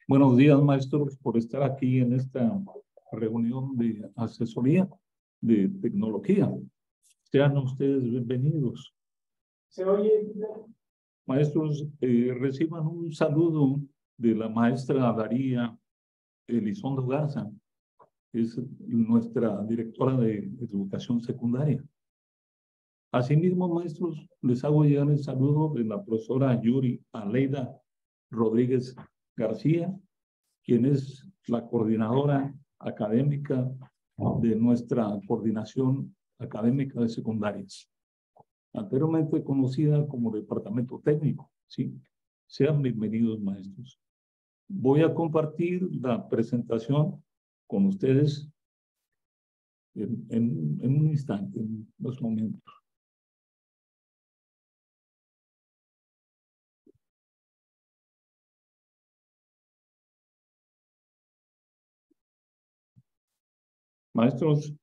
Buenos días, maestros, por estar aquí en esta reunión de asesoría de tecnología. Sean ustedes bienvenidos. ¿Se oye? Maestros, reciban un saludo de la maestra Daría Elizondo Garza, que es nuestra directora de educación secundaria. Asimismo, maestros, les hago llegar el saludo de la profesora Yuri Aleida Rodríguez García, quien es la coordinadora académica de nuestra coordinación académica de secundarias, anteriormente conocida como departamento técnico, ¿sí? Sean bienvenidos, maestros. Voy a compartir la presentación con ustedes en un instante, en unos momentos. Maestros,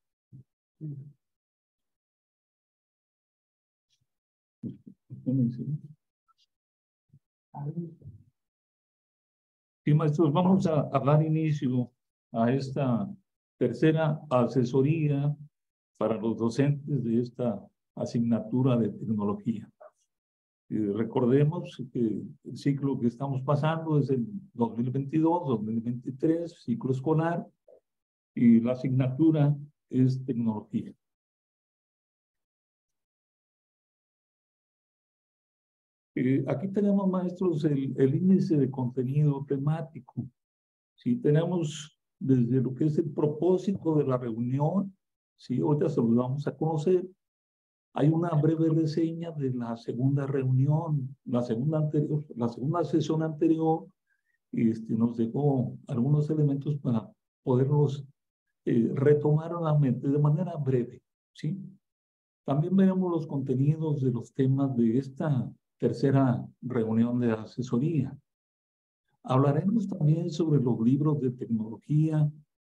sí, maestros, vamos a dar inicio a esta tercera asesoría para los docentes de esta asignatura de tecnología. Recordemos que el ciclo que estamos pasando es el 2022-2023, ciclo escolar, y la asignatura es tecnología. Aquí tenemos, maestros, el índice de contenido temático. Sí, tenemos desde lo que es el propósito de la reunión, sí, ahorita se los vamos a conocer. Hay una breve reseña de la segunda reunión, la segunda sesión anterior, nos dejó algunos elementos para poderlos retomar nuevamente de manera breve, ¿sí? También veremos los contenidos de los temas de esta tercera reunión de asesoría. Hablaremos también sobre los libros de tecnología,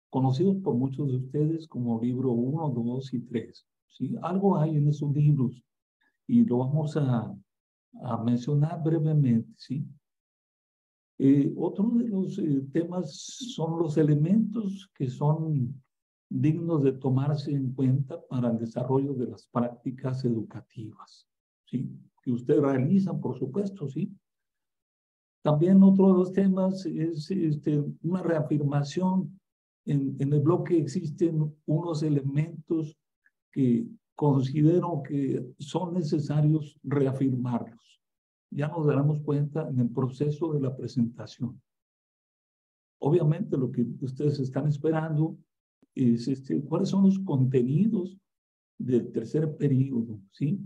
conocidos por muchos de ustedes como libro 1, 2 y 3. ¿Sí? Algo hay en esos libros y lo vamos a mencionar brevemente. ¿Sí? Otro de los temas son los elementos que son dignos de tomarse en cuenta para el desarrollo de las prácticas educativas, ¿sí? Que usted realiza, por supuesto, ¿sí? También otro de los temas es una reafirmación. En el bloque existen unos elementos que considero que son necesarios reafirmarlos. Ya nos daremos cuenta en el proceso de la presentación. Obviamente lo que ustedes están esperando es cuáles son los contenidos del tercer periodo, ¿sí?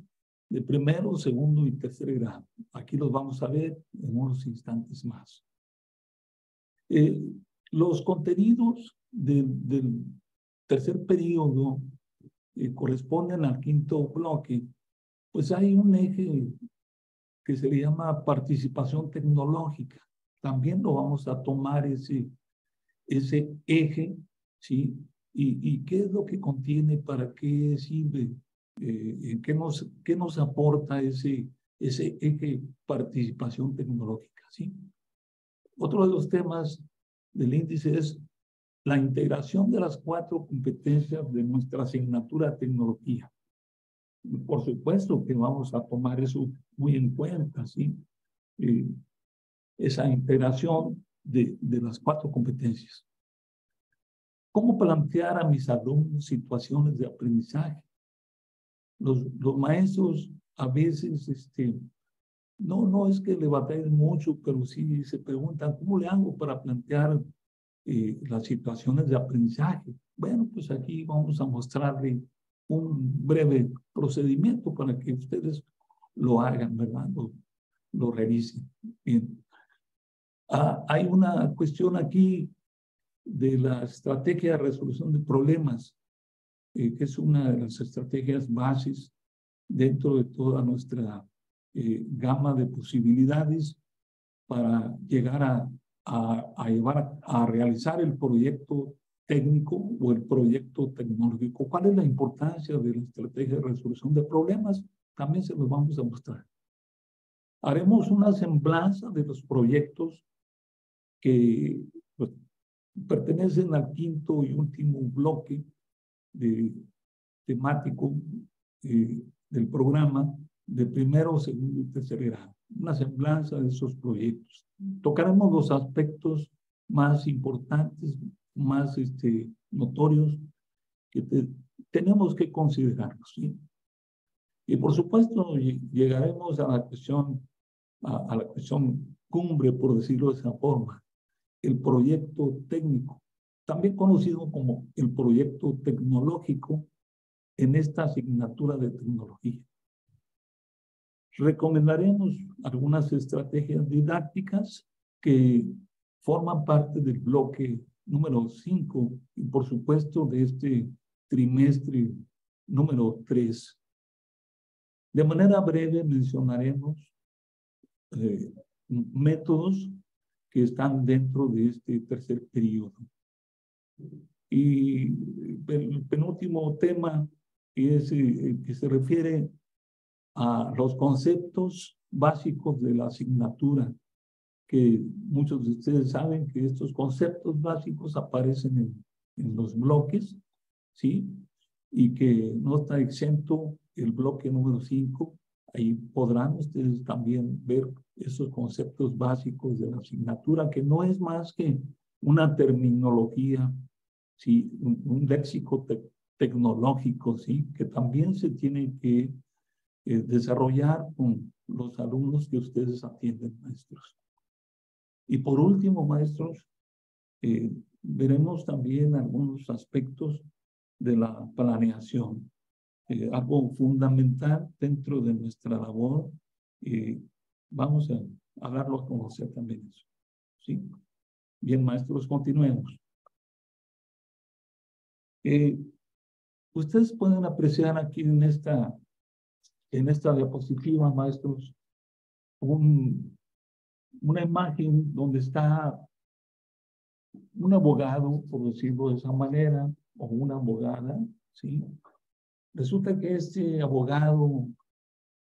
De primero, segundo y tercer grado. Aquí los vamos a ver en unos instantes más. Los contenidos del tercer periodo corresponden al quinto bloque. Pues hay un eje que se le llama participación tecnológica. También lo vamos a tomar ese eje, ¿sí? ¿Y qué es lo que contiene? ¿Para qué sirve? ¿Qué nos aporta ese eje participación tecnológica? ¿Sí? Otro de los temas del índice es la integración de las 4 competencias de nuestra asignatura de tecnología. Por supuesto que vamos a tomar eso muy en cuenta, ¿sí? Esa integración de las 4 competencias. ¿Cómo plantear a mis alumnos situaciones de aprendizaje? Los maestros a veces, no es que le batallen mucho, pero sí se preguntan, ¿cómo le hago para plantear las situaciones de aprendizaje? Bueno, pues aquí vamos a mostrarle un breve procedimiento para que ustedes lo hagan, ¿verdad? Lo realicen. Bien. Hay una cuestión aquí de la estrategia de resolución de problemas, que es una de las estrategias bases dentro de toda nuestra gama de posibilidades para llegar a realizar el proyecto técnico o el proyecto tecnológico. ¿Cuál es la importancia de la estrategia de resolución de problemas? También se los vamos a mostrar. Haremos una semblanza de los proyectos que pues, pertenecen al quinto y último bloque temático del programa de primero, segundo y tercer grado. Una semblanza de esos proyectos. Tocaremos los aspectos más importantes, más notorios que tenemos que considerarlos, ¿sí? Y por supuesto llegaremos a la cuestión, a la cuestión cumbre, por decirlo de esa forma, el proyecto técnico, también conocido como el proyecto tecnológico en esta asignatura de tecnología. Recomendaremos algunas estrategias didácticas que forman parte del bloque número 5 y por supuesto de este trimestre número 3. De manera breve mencionaremos métodos que están dentro de este tercer periodo. Y el penúltimo tema es el que se refiere a los conceptos básicos de la asignatura, que muchos de ustedes saben que estos conceptos básicos aparecen en los bloques, ¿sí? Y que no está exento el bloque número 5. Ahí podrán ustedes también ver esos conceptos básicos de la asignatura, que no es más que una terminología, ¿sí? Un léxico tecnológico, ¿sí? Que también se tiene que desarrollar con los alumnos que ustedes atienden, maestros. Y por último, maestros, veremos también algunos aspectos de la planeación, algo fundamental dentro de nuestra labor. Vamos a darlo a conocer también eso, ¿sí? Bien, maestros, continuemos. Ustedes pueden apreciar aquí en esta diapositiva, maestros, una imagen donde está un abogado, por decirlo de esa manera, o una abogada, ¿sí? Resulta que este abogado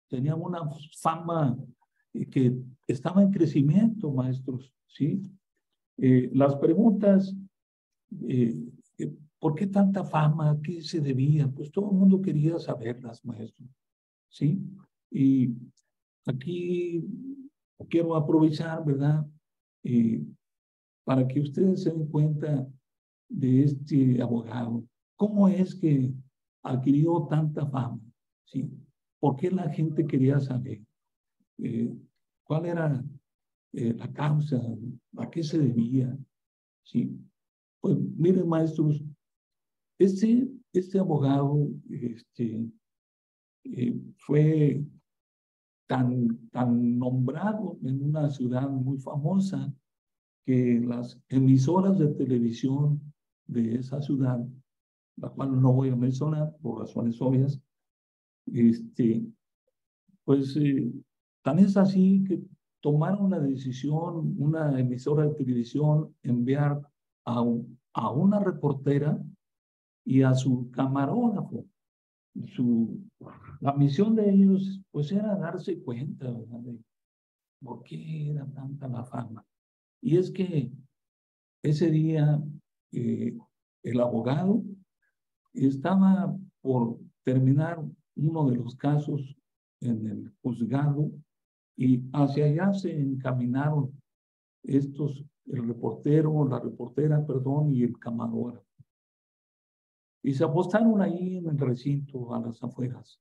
tenía una fama que estaba en crecimiento, maestros, ¿sí? Las preguntas, ¿por qué tanta fama? ¿A qué se debía? Pues todo el mundo quería saberlas, maestros, ¿sí? Y aquí quiero aprovechar, ¿verdad? Para que ustedes se den cuenta de este abogado. ¿Cómo es que adquirió tanta fama? ¿Sí? ¿Por qué la gente quería saber? ¿Cuál era la causa? ¿A qué se debía? ¿Sí? Pues miren, maestros, este abogado fue tan nombrado en una ciudad muy famosa que las emisoras de televisión de esa ciudad, la cual no voy a mencionar por razones obvias, pues tan es así que tomaron la decisión, una emisora de televisión, enviar a una reportera y a su camarógrafo. La misión de ellos, pues, era darse cuenta, ¿verdad?, de por qué era tanta la fama. Y es que ese día el abogado estaba por terminar uno de los casos en el juzgado y hacia allá se encaminaron el reportero, la reportera, perdón, y el camarógrafo. Y se apostaron ahí en el recinto, a las afueras.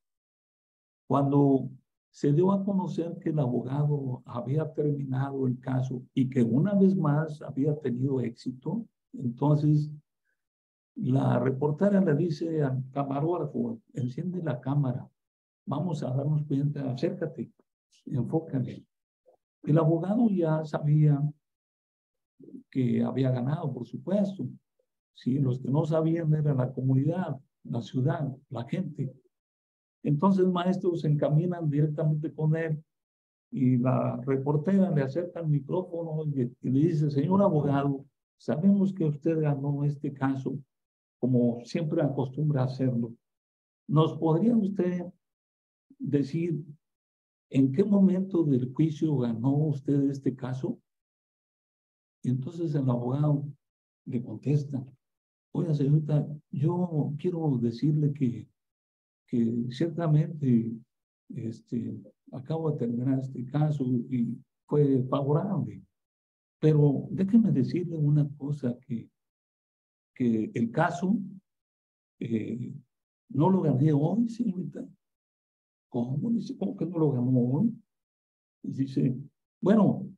Cuando se dio a conocer que el abogado había terminado el caso y que una vez más había tenido éxito, entonces la reportera le dice al camarógrafo: enciende la cámara, vamos a darnos cuenta, acércate, enfócale. El abogado ya sabía que había ganado, por supuesto. Sí, los que no sabían era la comunidad, la ciudad, la gente. Entonces, maestros se encaminan directamente con él y la reportera le acerca el micrófono y le dice: señor abogado, sabemos que usted ganó este caso, como siempre acostumbra hacerlo. ¿Nos podría usted decir en qué momento del juicio ganó usted este caso? Entonces el abogado le contesta: oiga, señorita, yo quiero decirle que ciertamente acabo de terminar este caso y fue favorable, pero déjeme decirle una cosa, que el caso no lo gané hoy, señorita. ¿Cómo? Dice, ¿cómo que no lo ganó hoy? Dice, bueno,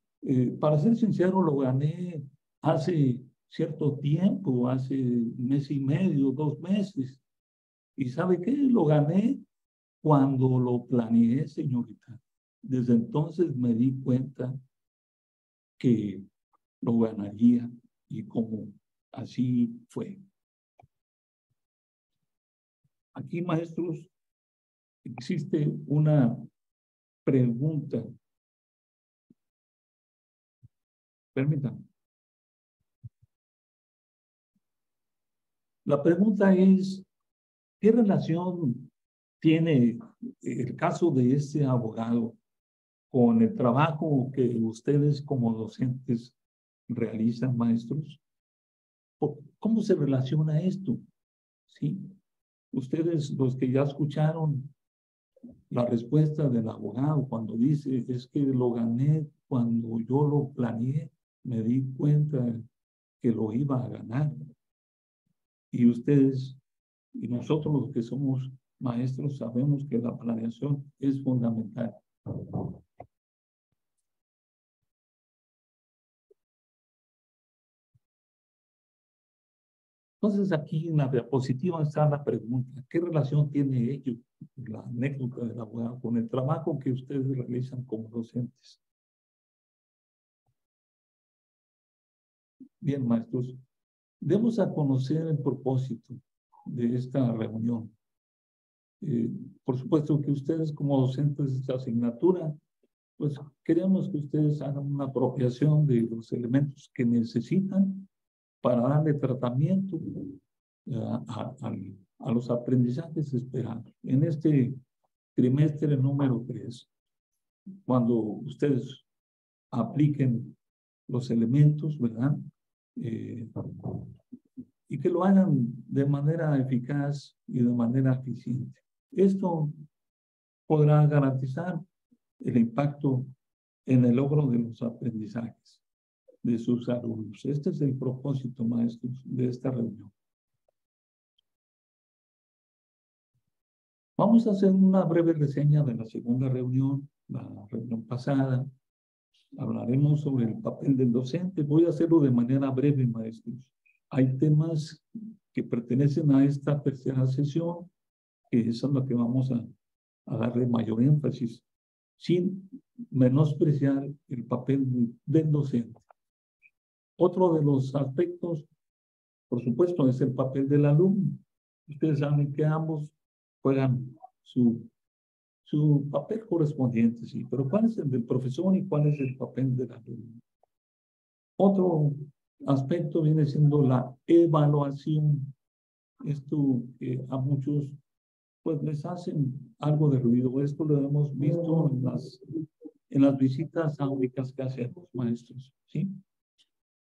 para ser sincero, lo gané hace cierto tiempo, hace un mes y medio, 2 meses. ¿Y sabe qué? Lo gané cuando lo planeé, señorita. Desde entonces me di cuenta que lo ganaría y como así fue. Aquí, maestros, existe una pregunta. Permítanme. La pregunta es: ¿qué relación tiene el caso de este abogado con el trabajo que ustedes como docentes realizan, maestros? ¿Cómo se relaciona esto? ¿Sí? Ustedes, los que ya escucharon la respuesta del abogado cuando dice, es que lo gané cuando yo lo planeé, me di cuenta que lo iba a ganar. Y ustedes y nosotros los que somos maestros sabemos que la planeación es fundamental. Entonces aquí en la diapositiva está la pregunta: ¿qué relación tiene ello, la anécdota del abogado, con el trabajo que ustedes realizan como docentes? Bien, maestros, debemos a conocer el propósito de esta reunión. Por supuesto que ustedes como docentes de esta asignatura, pues queremos que ustedes hagan una apropiación de los elementos que necesitan para darle tratamiento a los aprendizajes esperados. En este trimestre número 3, cuando ustedes apliquen los elementos, ¿verdad? Y que lo hagan de manera eficaz y de manera eficiente. Esto podrá garantizar el impacto en el logro de los aprendizajes de sus alumnos. Este es el propósito, maestros, de esta reunión. Vamos a hacer una breve reseña de la segunda reunión, la reunión pasada. Hablaremos sobre el papel del docente. Voy a hacerlo de manera breve, maestros. Hay temas que pertenecen a esta tercera sesión, que es a lo que vamos a darle mayor énfasis, sin menospreciar el papel del docente. Otro de los aspectos, por supuesto, es el papel del alumno. Ustedes saben que ambos juegan su papel correspondiente, sí, pero ¿cuál es el del profesor y cuál es el papel del alumno? Otro aspecto viene siendo la evaluación. Esto a muchos pues les hacen algo de ruido. Esto lo hemos visto en las visitas áulicas que hacen los maestros, ¿sí?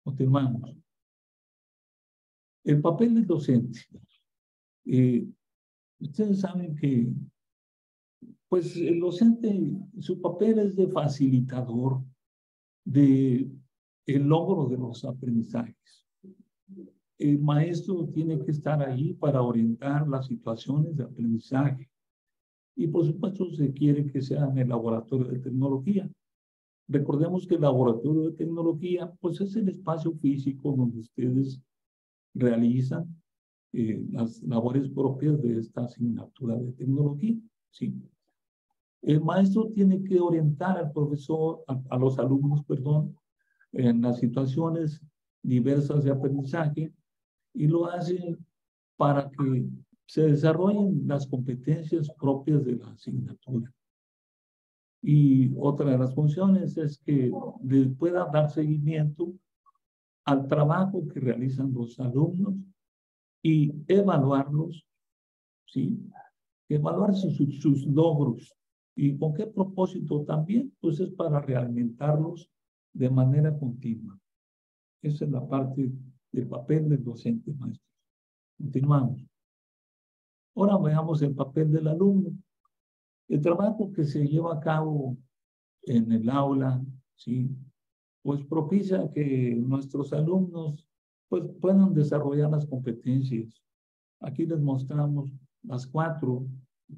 Continuamos. El papel del docente. Ustedes saben que pues el docente, su papel es de facilitador de el logro de los aprendizajes. El maestro tiene que estar ahí para orientar las situaciones de aprendizaje. Y por supuesto se quiere que sea en el laboratorio de tecnología. Recordemos que el laboratorio de tecnología pues es el espacio físico donde ustedes realizan las labores propias de esta asignatura de tecnología, ¿sí? El maestro tiene que orientar al profesor, a los alumnos, perdón, en las situaciones diversas de aprendizaje, y lo hace para que se desarrollen las competencias propias de la asignatura. Y otra de las funciones es que les pueda dar seguimiento al trabajo que realizan los alumnos y evaluarlos, ¿sí? Evaluar sus logros. ¿Y con qué propósito también? Pues es para realimentarlos de manera continua. Esa es la parte del papel del docente, maestro. Continuamos. Ahora veamos el papel del alumno. El trabajo que se lleva a cabo en el aula, ¿sí? Pues propicia que nuestros alumnos pues, puedan desarrollar las competencias. Aquí les mostramos las 4: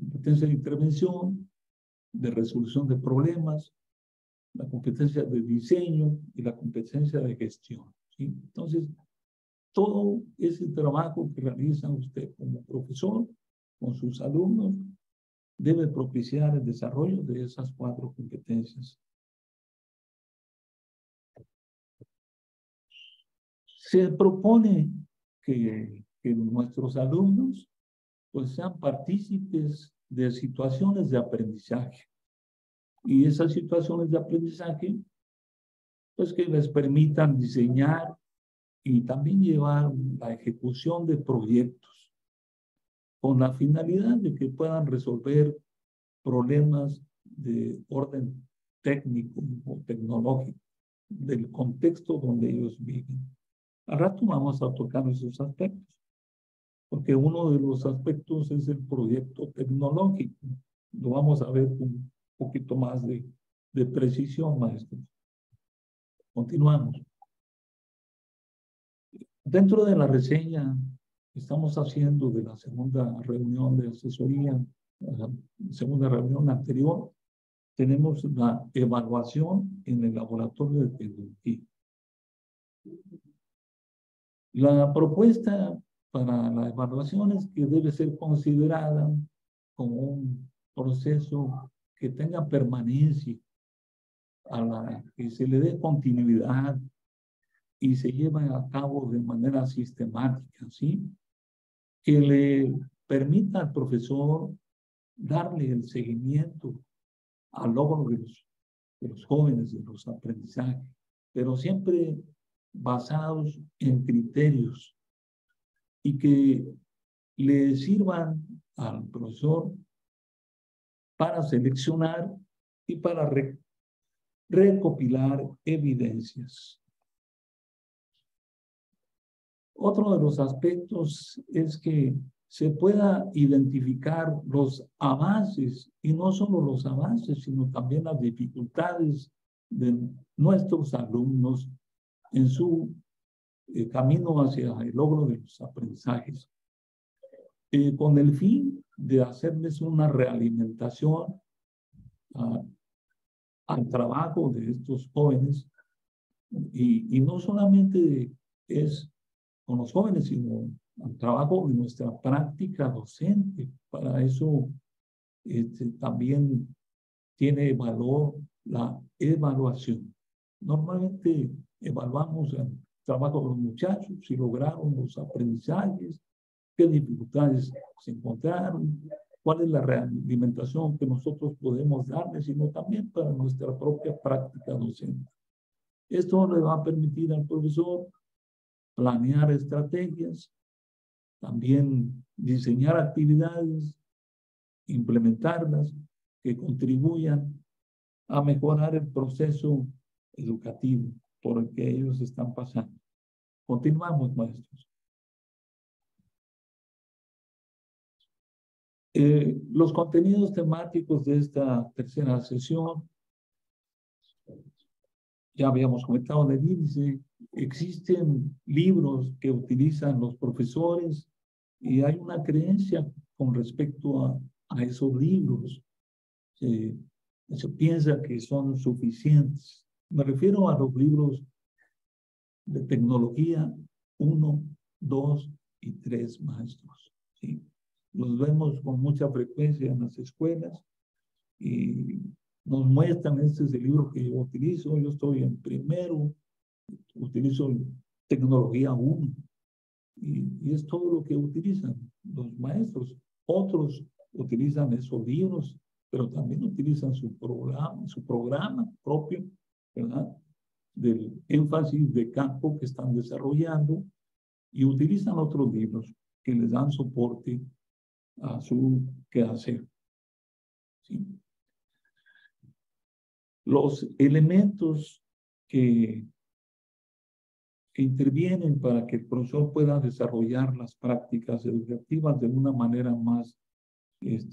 competencia de intervención, de resolución de problemas, la competencia de diseño y la competencia de gestión, ¿sí? Entonces, todo ese trabajo que realiza usted como profesor con sus alumnos debe propiciar el desarrollo de esas 4 competencias. Se propone que nuestros alumnos pues sean partícipes de situaciones de aprendizaje. Y esas situaciones de aprendizaje pues que les permitan diseñar y también llevar la ejecución de proyectos con la finalidad de que puedan resolver problemas de orden técnico o tecnológico del contexto donde ellos viven. Al rato vamos a tocar esos aspectos, porque uno de los aspectos es el proyecto tecnológico. Lo vamos a ver con un poquito más de precisión, maestros. Continuamos. Dentro de la reseña que estamos haciendo de la segunda reunión de asesoría, la segunda reunión anterior, tenemos la evaluación en el laboratorio de tecnología. La propuesta para la evaluación es que debe ser considerada como un proceso que tenga permanencia, que se le dé continuidad y se lleve a cabo de manera sistemática, ¿sí? Que le permita al profesor darle el seguimiento al logro de los jóvenes, de los aprendizajes, pero siempre basados en criterios y que le sirvan al profesor para seleccionar y para recopilar evidencias. Otro de los aspectos es que se pueda identificar los avances, y no solo los avances, sino también las dificultades de nuestros alumnos en su camino hacia el logro de los aprendizajes, con el fin de hacerles una realimentación al trabajo de estos jóvenes, y no solamente es con los jóvenes, sino al trabajo de nuestra práctica docente. Para eso también tiene valor la evaluación. Normalmente evaluamos el trabajo de los muchachos, si lograron los aprendizajes, qué dificultades se encontraron, cuál es la realimentación que nosotros podemos darles, sino también para nuestra propia práctica docente. Esto le va a permitir al profesor planear estrategias, también diseñar actividades, implementarlas, que contribuyan a mejorar el proceso educativo por el que ellos están pasando. Continuamos, maestros. Los contenidos temáticos de esta tercera sesión, ya habíamos comentado en el índice, existen libros que utilizan los profesores y hay una creencia con respecto a esos libros. Se piensa que son suficientes. Me refiero a los libros de tecnología 1, 2 y 3, maestros, ¿sí? Los vemos con mucha frecuencia en las escuelas y nos muestran, este es el libro que yo utilizo, yo estoy en primero, utilizo tecnología 1 y es todo lo que utilizan los maestros. Otros utilizan esos libros, pero también utilizan su programa propio, ¿verdad? Del énfasis de campo que están desarrollando y utilizan otros libros que les dan soporte a su quehacer, ¿sí? Los elementos que que intervienen para que el profesor pueda desarrollar las prácticas educativas de una manera más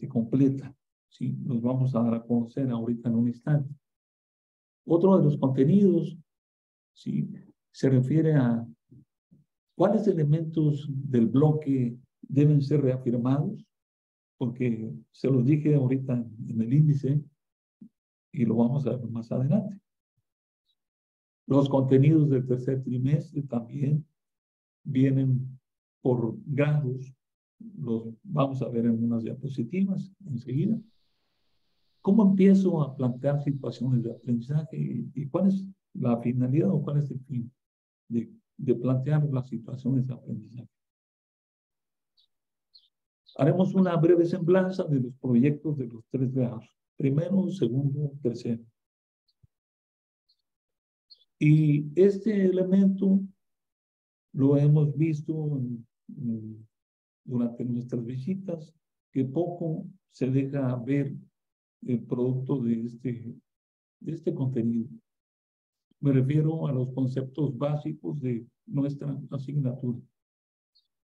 completa. ¿Sí? Los vamos a dar a conocer ahorita en un instante. Otro de los contenidos, ¿sí?, se refiere a cuáles elementos del bloque deben ser reafirmados, porque se los dije ahorita en el índice y lo vamos a ver más adelante. Los contenidos del tercer trimestre también vienen por grados, los vamos a ver en unas diapositivas enseguida. ¿Cómo empiezo a plantear situaciones de aprendizaje y cuál es la finalidad o cuál es el fin de plantear las situaciones de aprendizaje? Haremos una breve semblanza de los proyectos de los 3 grados, primero, segundo, tercero. Y este elemento lo hemos visto durante nuestras visitas, que poco se deja ver el producto de este contenido. Me refiero a los conceptos básicos de nuestra asignatura,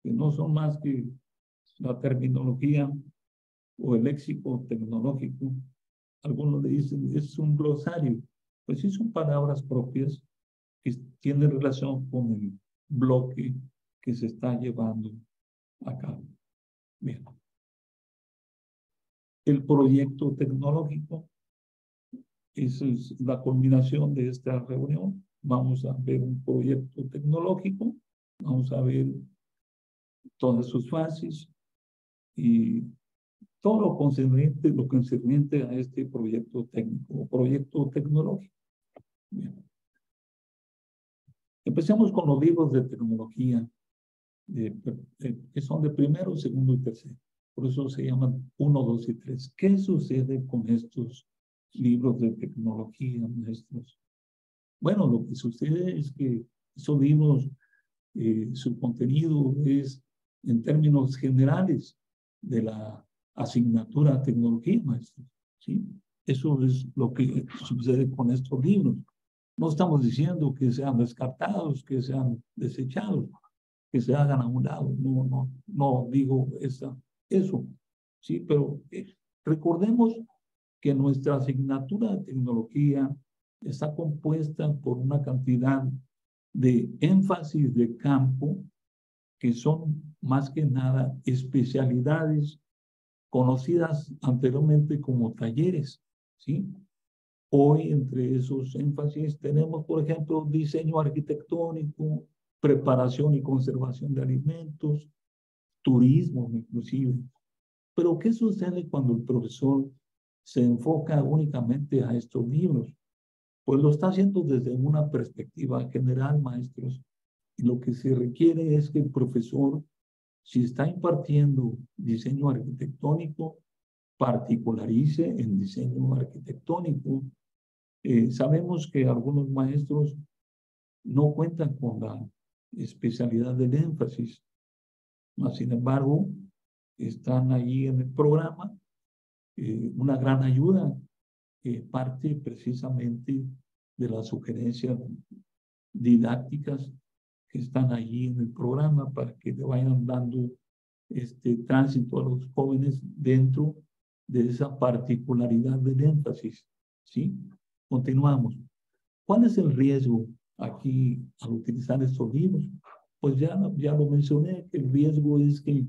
que no son más que la terminología o el léxico tecnológico. Algunos le dicen, es un glosario. Pues sí, son palabras propias que tienen relación con el bloque que se está llevando a cabo. Bien. El proyecto tecnológico, esa es la culminación de esta reunión. Vamos a ver un proyecto tecnológico, vamos a ver todas sus fases y todo lo concerniente a este proyecto técnico o proyecto tecnológico. Bien. Empecemos con los libros de tecnología que son de primero, segundo y tercero. Por eso se llaman 1, 2 y 3. ¿Qué sucede con estos libros de tecnología, maestros? Bueno, lo que sucede es que esos libros, su contenido es en términos generales de la asignatura tecnología, maestros. ¿Sí? Eso es lo que sucede con estos libros. No estamos diciendo que sean descartados, que sean desechados, que se hagan a un lado. No digo eso. Sí, pero recordemos que nuestra asignatura de tecnología está compuesta por una cantidad de énfasis de campo que son más que nada especialidades conocidas anteriormente como talleres, ¿sí? Hoy entre esos énfasis tenemos, por ejemplo, diseño arquitectónico, preparación y conservación de alimentos, turismo inclusive. Pero ¿qué sucede cuando el profesor se enfoca únicamente a estos libros? Pues lo está haciendo desde una perspectiva general, maestros. Y lo que se requiere es que el profesor, si está impartiendo diseño arquitectónico, particularice en diseño arquitectónico. Sabemos que algunos maestros no cuentan con la especialidad del énfasis, mas sin embargo están allí en el programa. Una gran ayuda parte precisamente de las sugerencias didácticas que están allí en el programa para que le vayan dando tránsito a los jóvenes dentro de esa particularidad del énfasis. ¿Sí? Continuamos. ¿Cuál es el riesgo aquí al utilizar estos libros? Pues ya lo mencioné, que el riesgo es que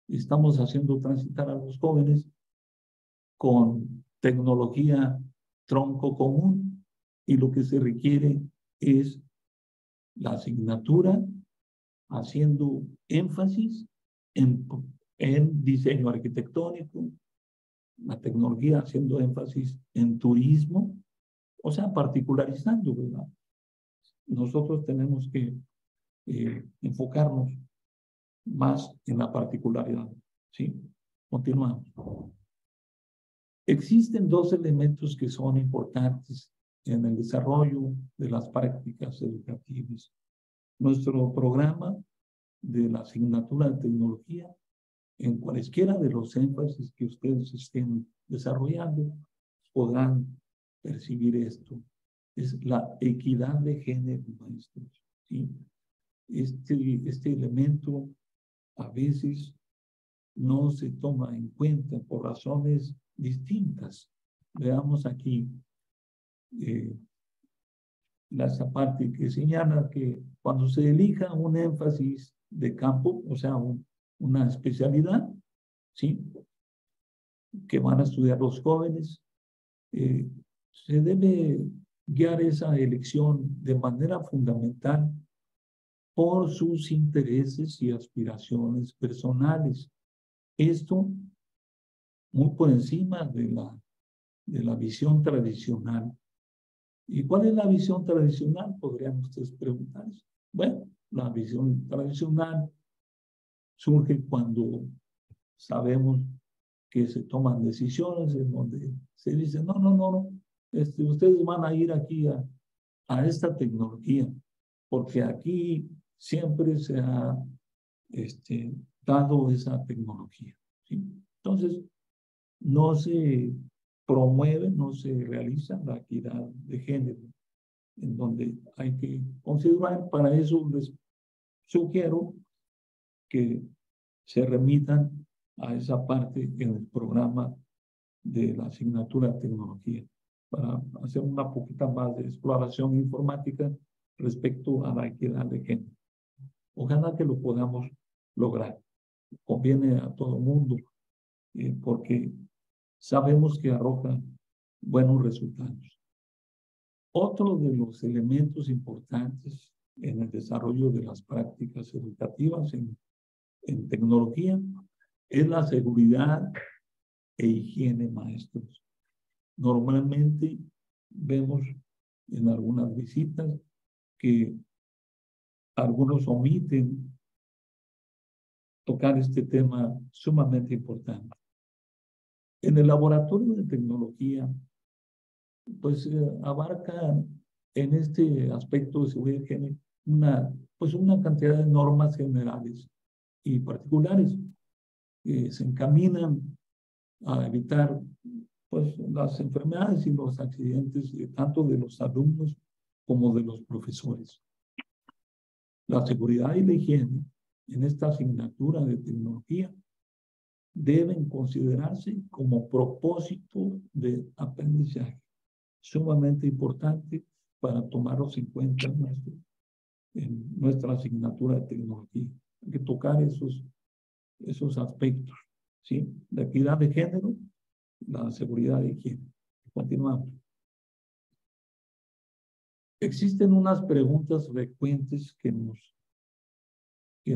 estamos haciendo transitar a los jóvenes con tecnología tronco común y lo que se requiere es la asignatura haciendo énfasis en diseño arquitectónico, la tecnología haciendo énfasis en turismo, o sea, particularizando, ¿verdad? Nosotros tenemos que enfocarnos más en la particularidad, ¿sí? Continuamos. Existen dos elementos que son importantes en el desarrollo de las prácticas educativas. Nuestro programa de la asignatura de tecnología, en cualesquiera de los énfasis que ustedes estén desarrollando, podrán percibir esto. Es la equidad de género, maestros, ¿sí? este elemento a veces no se toma en cuenta por razones distintas. Veamos aquí esa parte que señala que cuando se elija un énfasis de campo, o sea, una especialidad, ¿sí?, que van a estudiar los jóvenes, se debe guiar esa elección de manera fundamental por sus intereses y aspiraciones personales. Esto muy por encima de la visión tradicional. ¿Y cuál es la visión tradicional? Podrían ustedes preguntarse. Bueno, la visión tradicional surge cuando sabemos que se toman decisiones en donde se dice, no, ustedes van a ir aquí a esta tecnología, porque aquí siempre se ha dado esa tecnología, ¿sí? Entonces, no se promueve, no se realiza la equidad de género, en donde hay que considerar. Para eso les sugiero que se remitan a esa parte en el programa de la asignatura de tecnología, para hacer una poquita más de exploración informática respecto a la equidad de género. Ojalá que lo podamos lograr. Conviene a todo mundo, porque sabemos que arroja buenos resultados. Otro de los elementos importantes en el desarrollo de las prácticas educativas en tecnología es la seguridad e higiene, maestros. Normalmente vemos en algunas visitas que algunos omiten tocar este tema sumamente importante. En el laboratorio de tecnología, pues abarca en este aspecto de seguridad de género una cantidad de normas generales y particulares que se encaminan a evitar pues las enfermedades y los accidentes tanto de los alumnos como de los profesores. La seguridad y la higiene en esta asignatura de tecnología deben considerarse como propósito de aprendizaje, sumamente importante para tomarlos en cuenta en nuestra asignatura de tecnología. Hay que tocar esos aspectos, ¿sí? La equidad de género, la seguridad de higiene. Continuamos. Existen unas preguntas frecuentes que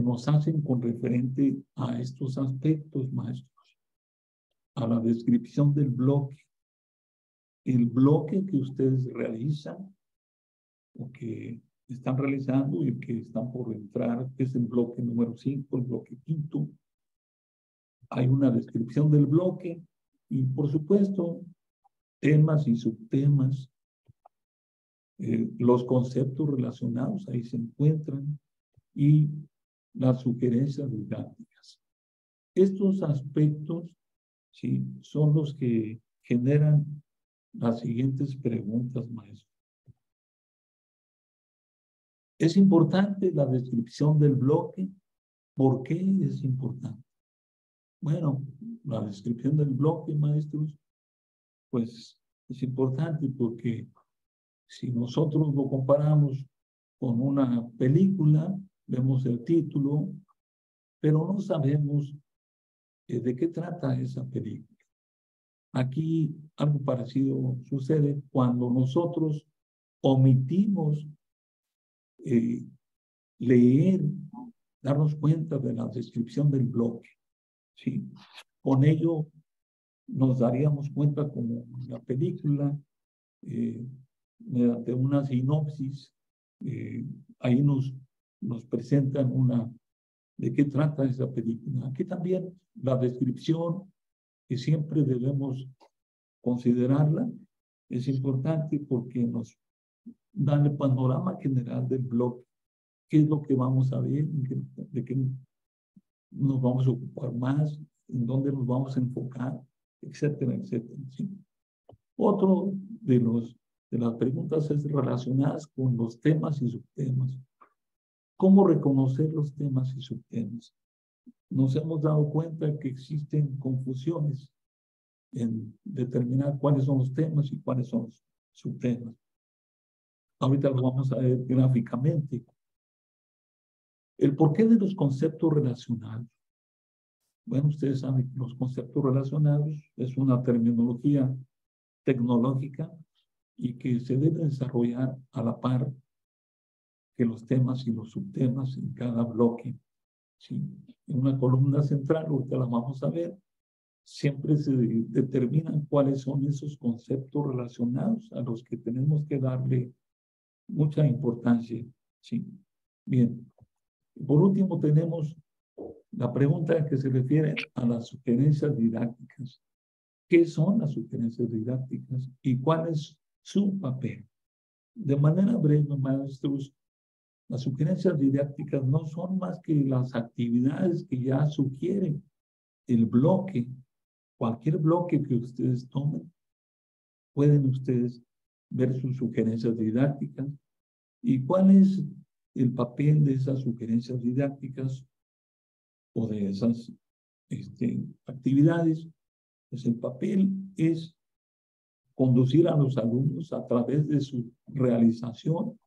nos hacen con referente a estos aspectos, maestros, a la descripción del bloque. El bloque que ustedes realizan o que están realizando y que están por entrar es el bloque número 5, el bloque quinto. Hay una descripción del bloque y, por supuesto, temas y subtemas. Los conceptos relacionados ahí se encuentran y las sugerencias didácticas. Estos aspectos, ¿sí?, son los que generan las siguientes preguntas, maestro. ¿Es importante la descripción del bloque? ¿Por qué es importante? Bueno, la descripción del bloque, maestros, pues es importante porque si nosotros lo comparamos con una película, vemos el título, pero no sabemos de qué trata esa película. Aquí algo parecido sucede cuando nosotros omitimos leer, darnos cuenta de la descripción del bloque, ¿sí? Con ello nos daríamos cuenta como la película, mediante una sinopsis, ahí nos presentan de qué trata esa película. Aquí también la descripción, que siempre debemos considerarla, es importante porque nos da el panorama general del bloque. ¿Qué es lo que vamos a ver? ¿De qué nos vamos a ocupar más? ¿En dónde nos vamos a enfocar? Etcétera, etcétera, ¿sí? Otro de las preguntas es relacionadas con los temas y subtemas. ¿Cómo reconocer los temas y subtemas? Nos hemos dado cuenta que existen confusiones en determinar cuáles son los temas y cuáles son los subtemas. Ahorita lo vamos a ver gráficamente. El porqué de los conceptos relacionados. Bueno, ustedes saben que los conceptos relacionados es una terminología tecnológica y que se debe desarrollar a la par que los temas y los subtemas en cada bloque. ¿Sí? En una columna central, ahorita la vamos a ver, siempre se determinan cuáles son esos conceptos relacionados a los que tenemos que darle mucha importancia. ¿Sí? Bien. Por último, tenemos la pregunta que se refiere a las sugerencias didácticas. ¿Qué son las sugerencias didácticas y cuál es su papel? De manera breve, maestros, las sugerencias didácticas no son más que las actividades que ya sugieren el bloque. Cualquier bloque que ustedes tomen, pueden ustedes ver sus sugerencias didácticas y cuál es el papel de esas sugerencias didácticas o de esas actividades. Pues el papel es conducir a los alumnos a través de su realización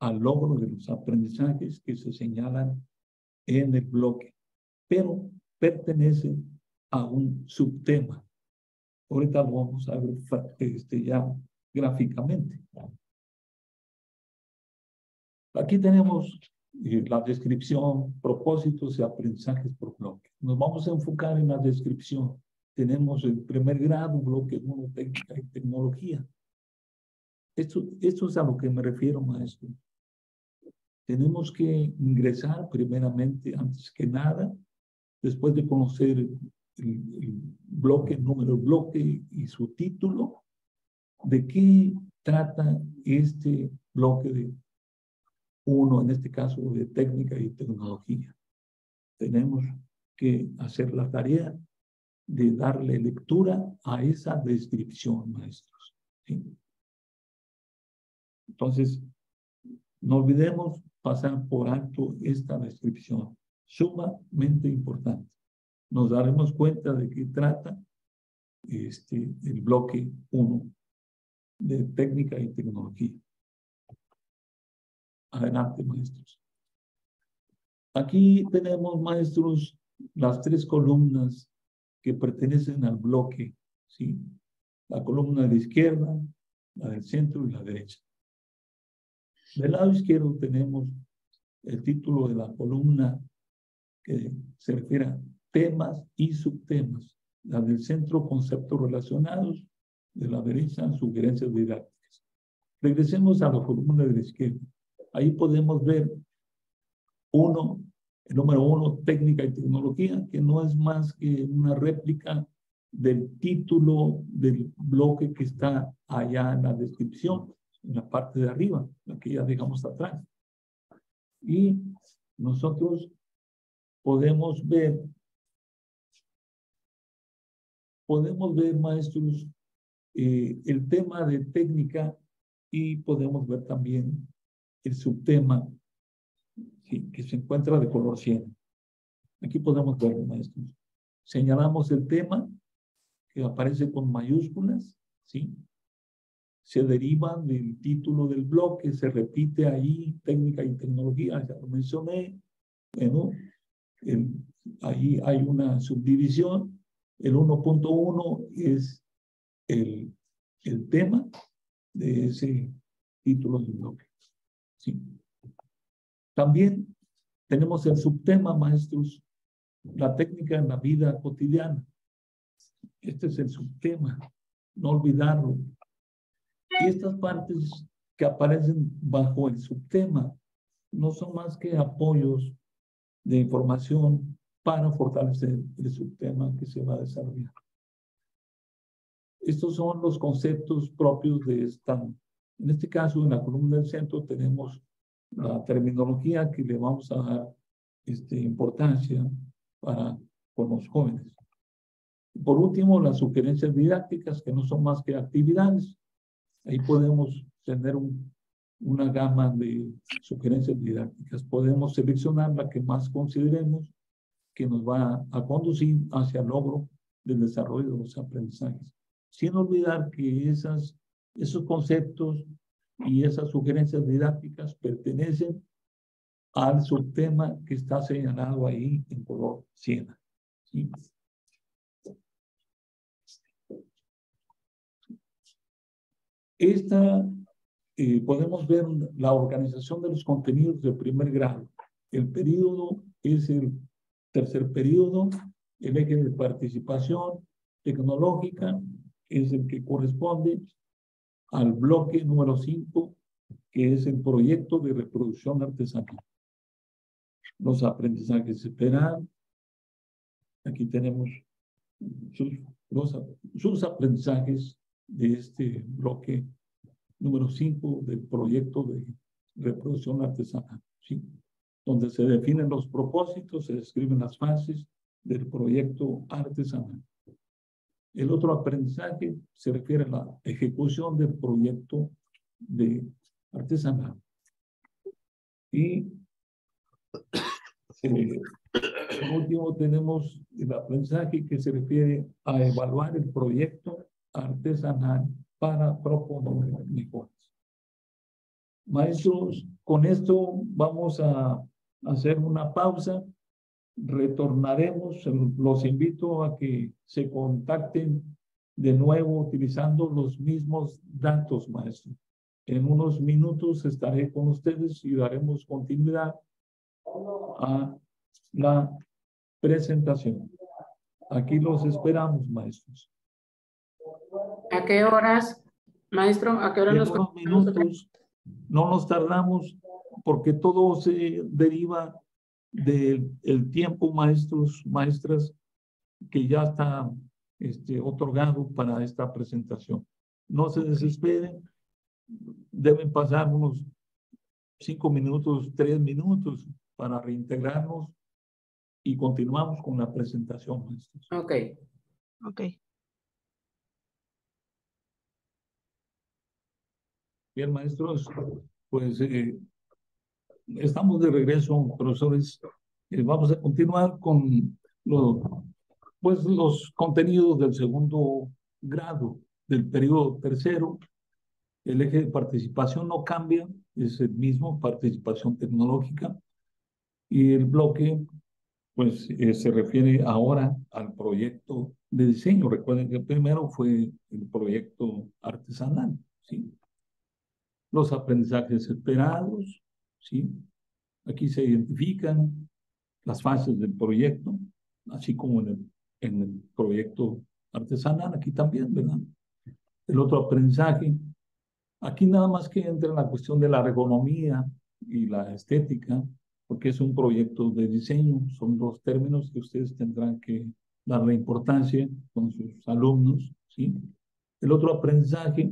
al logro de los aprendizajes que se señalan en el bloque, pero pertenecen a un subtema. Ahorita lo vamos a ver ya gráficamente. Aquí tenemos la descripción, propósitos y aprendizajes por bloque. Nos vamos a enfocar en la descripción. Tenemos el primer grado, bloque 1, técnica y tecnología. Esto es a lo que me refiero, maestro. Tenemos que ingresar primeramente, antes que nada, después de conocer el bloque, número del bloque y su título, de qué trata este bloque de 1, en este caso de técnica y tecnología. Tenemos que hacer la tarea de darle lectura a esa descripción, maestros. ¿Sí? Entonces, no olvidemos pasar por alto esta descripción, sumamente importante. Nos daremos cuenta de que trata el bloque 1 de técnica y tecnología. Adelante, maestros. Aquí tenemos, maestros, las 3 columnas que pertenecen al bloque, ¿sí? La columna de la izquierda, la del centro y la derecha. Del lado izquierdo tenemos el título de la columna que se refiere a temas y subtemas. La del centro, conceptos relacionados. De la derecha, sugerencias didácticas. Regresemos a la columna de la izquierda. Ahí podemos ver el número 1, técnica y tecnología, que no es más que una réplica del título del bloque que está allá en la descripción, en la parte de arriba, la que ya dejamos atrás. Y nosotros podemos ver, maestros, el tema de técnica y podemos ver también el subtema, ¿sí?, que se encuentra de color cieno. Aquí podemos verlo, maestros. Señalamos el tema que aparece con mayúsculas, ¿sí? Se deriva del título del bloque, se repite ahí, técnica y tecnología, ya lo mencioné. Bueno, ahí hay una subdivisión. El 1.1 es el tema de ese título del bloque. ¿Sí? También tenemos el subtema, maestros, la técnica en la vida cotidiana. Este es el subtema, no olvidarlo. Y estas partes que aparecen bajo el subtema no son más que apoyos de información para fortalecer el subtema que se va a desarrollar. Estos son los conceptos propios de esta. En este caso, en la columna del centro tenemos la terminología que le vamos a dar importancia con los jóvenes. Por último, las sugerencias didácticas, que no son más que actividades. Ahí podemos tener una gama de sugerencias didácticas. Podemos seleccionar la que más consideremos que nos va a conducir hacia el logro del desarrollo de los aprendizajes. Sin olvidar que esos conceptos y esas sugerencias didácticas pertenecen al subtema que está señalado ahí en color siena. ¿Sí? Podemos ver la organización de los contenidos de primer grado. El periodo es el tercer periodo, el eje de participación tecnológica es el que corresponde al bloque número 5, que es el proyecto de reproducción artesanal. Los aprendizajes esperados. Aquí tenemos sus aprendizajes de este bloque número 5 del proyecto de reproducción artesanal, ¿sí? Donde se definen los propósitos, se describen las fases del proyecto artesanal. El otro aprendizaje se refiere a la ejecución del proyecto de artesanal. Y por último tenemos el aprendizaje que se refiere a evaluar el proyecto artesanal para proponer mejoras. Maestros, con esto vamos a hacer una pausa. Retornaremos. Los invito a que se contacten de nuevo utilizando los mismos datos, maestro. En unos minutos estaré con ustedes y daremos continuidad a la presentación. Aquí los esperamos, maestros. ¿A qué horas, maestro? ¿A qué hora En nos unos minutos no nos tardamos porque todo se deriva del tiempo, maestros, maestras, que ya está otorgado para esta presentación. No se desesperen, deben pasar unos 5 minutos, 3 minutos para reintegrarnos y continuamos con la presentación, maestros. Ok. Ok. Bien, maestros, pues estamos de regreso, profesores. Vamos a continuar con los contenidos del segundo grado, del periodo tercero. El eje de participación no cambia, es el mismo, participación tecnológica. Y el bloque, pues, se refiere ahora al proyecto de diseño. Recuerden que el primero fue el proyecto artesanal, ¿sí? Los aprendizajes esperados, ¿sí? Aquí se identifican las fases del proyecto, así como en el proyecto artesanal, aquí también, ¿verdad? El otro aprendizaje, aquí nada más que entra en la cuestión de la ergonomía y la estética, porque es un proyecto de diseño, son dos términos que ustedes tendrán que darle importancia con sus alumnos, ¿sí? El otro aprendizaje,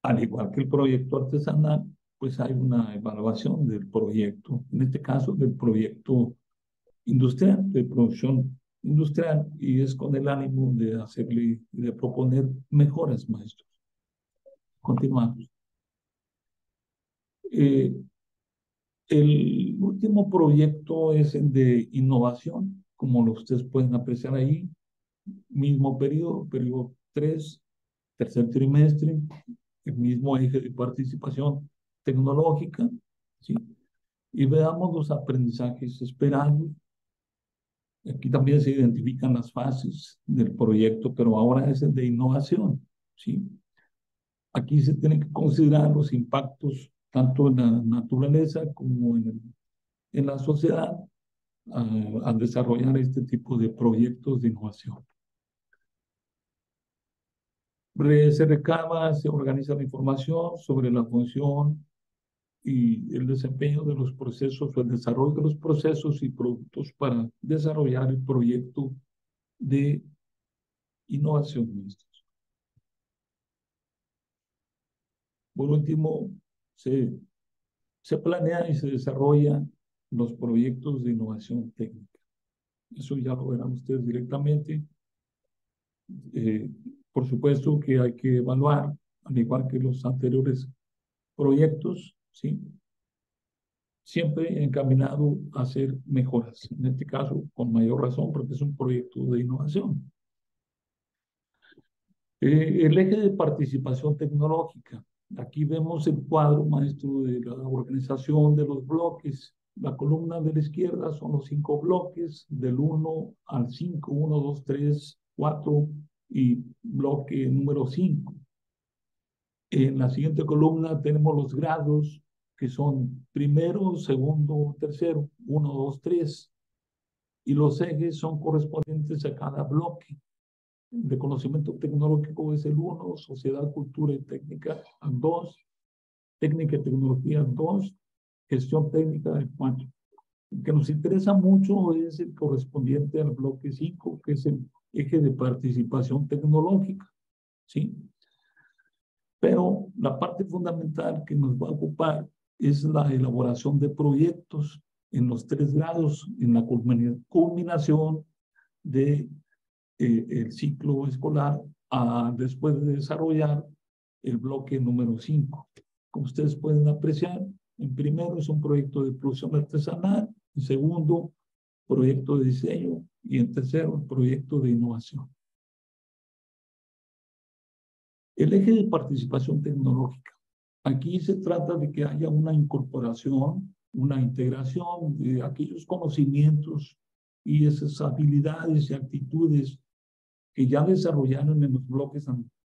al igual que el proyecto artesanal, pues hay una evaluación del proyecto, en este caso del proyecto industrial, de producción industrial, y es con el ánimo de hacerle, de proponer mejoras, maestros. Continuamos. El último proyecto es el de innovación, como ustedes pueden apreciar ahí, mismo periodo 3, tercer trimestre, el mismo eje de participación tecnológica, ¿sí? Y veamos los aprendizajes esperados. Aquí también se identifican las fases del proyecto, pero ahora es el de innovación, ¿sí? Aquí se tienen que considerar los impactos tanto en la naturaleza como en la sociedad al desarrollar este tipo de proyectos de innovación. Se recaba, se organiza la información sobre la función y el desempeño de los procesos o el desarrollo de los procesos y productos para desarrollar el proyecto de innovación. Por último, se planea y se desarrolla los proyectos de innovación técnica. Eso ya lo verán ustedes directamente. Por supuesto que hay que evaluar, al igual que los anteriores proyectos, ¿sí? Siempre encaminado a hacer mejoras. En este caso, con mayor razón, porque es un proyecto de innovación. El eje de participación tecnológica. Aquí vemos el cuadro maestro de la organización de los bloques. La columna de la izquierda son los 5 bloques, del 1 al 5, 1, 2, 3, 4 y bloque número 5. En la siguiente columna tenemos los grados, que son primero, segundo, tercero, 1, 2, 3. Y los ejes son correspondientes a cada bloque. De conocimiento tecnológico es el 1, sociedad, cultura y técnica 2, técnica y tecnología 2, gestión técnica el 4. El que nos interesa mucho es el correspondiente al bloque 5, que es el eje de participación tecnológica, ¿sí? Pero la parte fundamental que nos va a ocupar es la elaboración de proyectos en los 3 grados, en la culminación de el ciclo escolar después de desarrollar el bloque número 5. Como ustedes pueden apreciar, en primero es un proyecto de producción artesanal, en segundo, proyecto de diseño y en tercero, proyecto de innovación. El eje de participación tecnológica. Aquí se trata de que haya una incorporación, una integración de aquellos conocimientos y esas habilidades y actitudes que ya desarrollaron en los bloques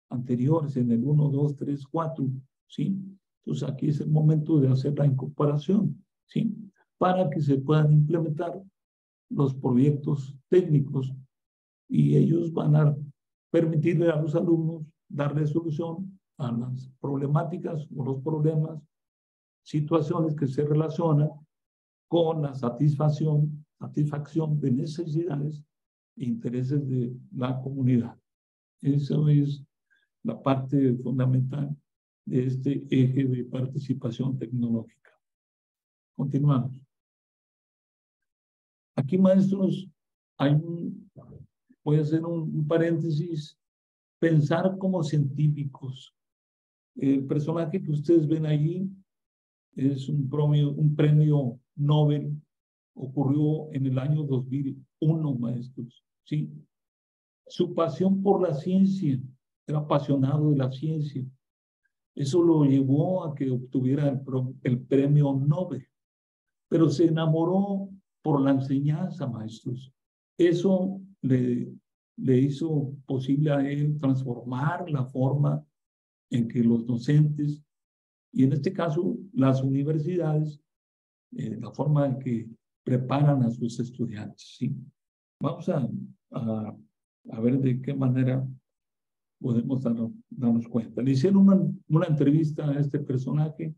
anteriores, en el 1, 2, 3, 4, ¿sí? Entonces aquí es el momento de hacer la incorporación, ¿sí? Para que se puedan implementar los proyectos técnicos y ellos van a permitirle a los alumnos darle solución a las problemáticas o los problemas, situaciones que se relacionan con la satisfacción de necesidades e intereses de la comunidad. Eso es la parte fundamental de este eje de participación tecnológica. Continuamos. Aquí, maestros, voy a hacer un paréntesis, pensar como científicos. El personaje que ustedes ven allí es un premio Nobel, ocurrió en el año 2001, maestros, ¿sí? Su pasión por la ciencia, era apasionado de la ciencia. Eso lo llevó a que obtuviera el premio Nobel, pero se enamoró por la enseñanza, maestros. Eso le hizo posible a él transformar la forma en que los docentes, y en este caso las universidades, la forma en que preparan a sus estudiantes, ¿sí? Vamos a ver de qué manera podemos darnos cuenta. Le hicieron una entrevista a este personaje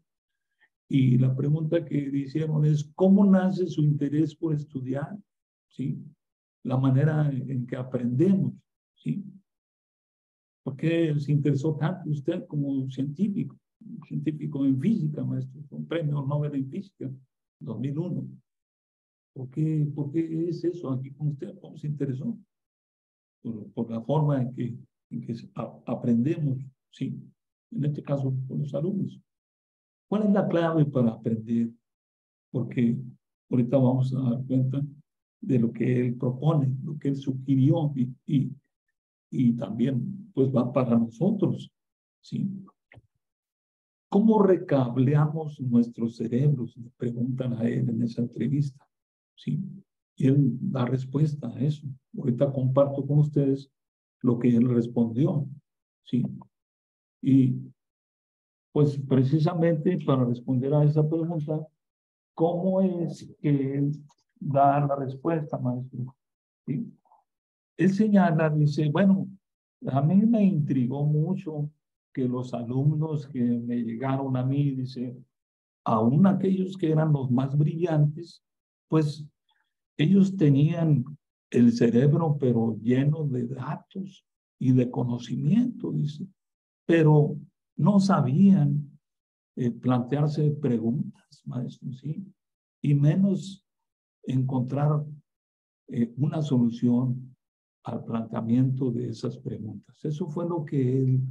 y la pregunta que le hicieron es ¿cómo nace su interés por estudiar? ¿Sí? La manera en que aprendemos, ¿sí? ¿Por qué se interesó tanto usted como científico en física, maestro? Un premio Nobel en física, 2001. ¿Por qué es eso aquí con usted? ¿Cómo se interesó? Por la forma en que aprendemos, ¿sí? En este caso, por los alumnos. ¿Cuál es la clave para aprender? Porque ahorita vamos a dar cuenta de lo que él propone, lo que él sugirió y también pues va para nosotros, ¿sí? ¿Cómo recableamos nuestros cerebros? Le preguntan a él en esa entrevista, ¿sí? Y él da respuesta a eso. Ahorita comparto con ustedes lo que él respondió, ¿sí? Y pues precisamente para responder a esa pregunta, ¿cómo es que él da la respuesta, maestro? ¿Sí? Él señala, dice, bueno, a mí me intrigó mucho que los alumnos que me llegaron a mí, dice, aún aquellos que eran los más brillantes, pues ellos tenían el cerebro pero lleno de datos y de conocimiento, dice, pero no sabían plantearse preguntas, maestro, ¿sí? Y menos encontrar una solución al planteamiento de esas preguntas. Eso fue lo que él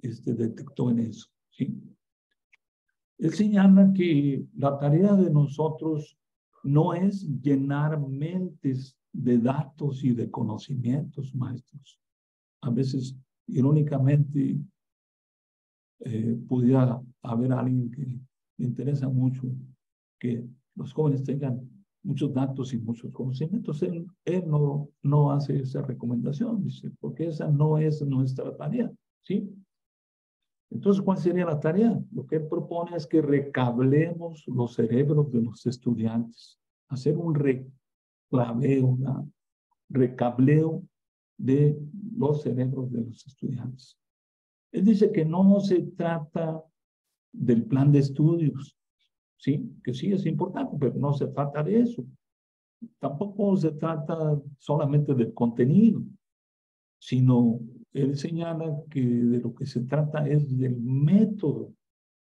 detectó en eso, ¿sí? Él señala que la tarea de nosotros no es llenar mentes de datos y de conocimientos, maestros. A veces, irónicamente, pudiera haber alguien que le interesa mucho que los jóvenes tengan muchos datos y muchos conocimientos. Él no hace esa recomendación, dice, porque esa no es nuestra tarea, ¿sí? Entonces, ¿cuál sería la tarea? Lo que él propone es que recablemos los cerebros de los estudiantes, hacer un recableo de los cerebros de los estudiantes. Él dice que no se trata del plan de estudios, ¿sí? Que sí es importante, pero no se trata de eso. Tampoco se trata solamente del contenido, sino él señala que de lo que se trata es del método.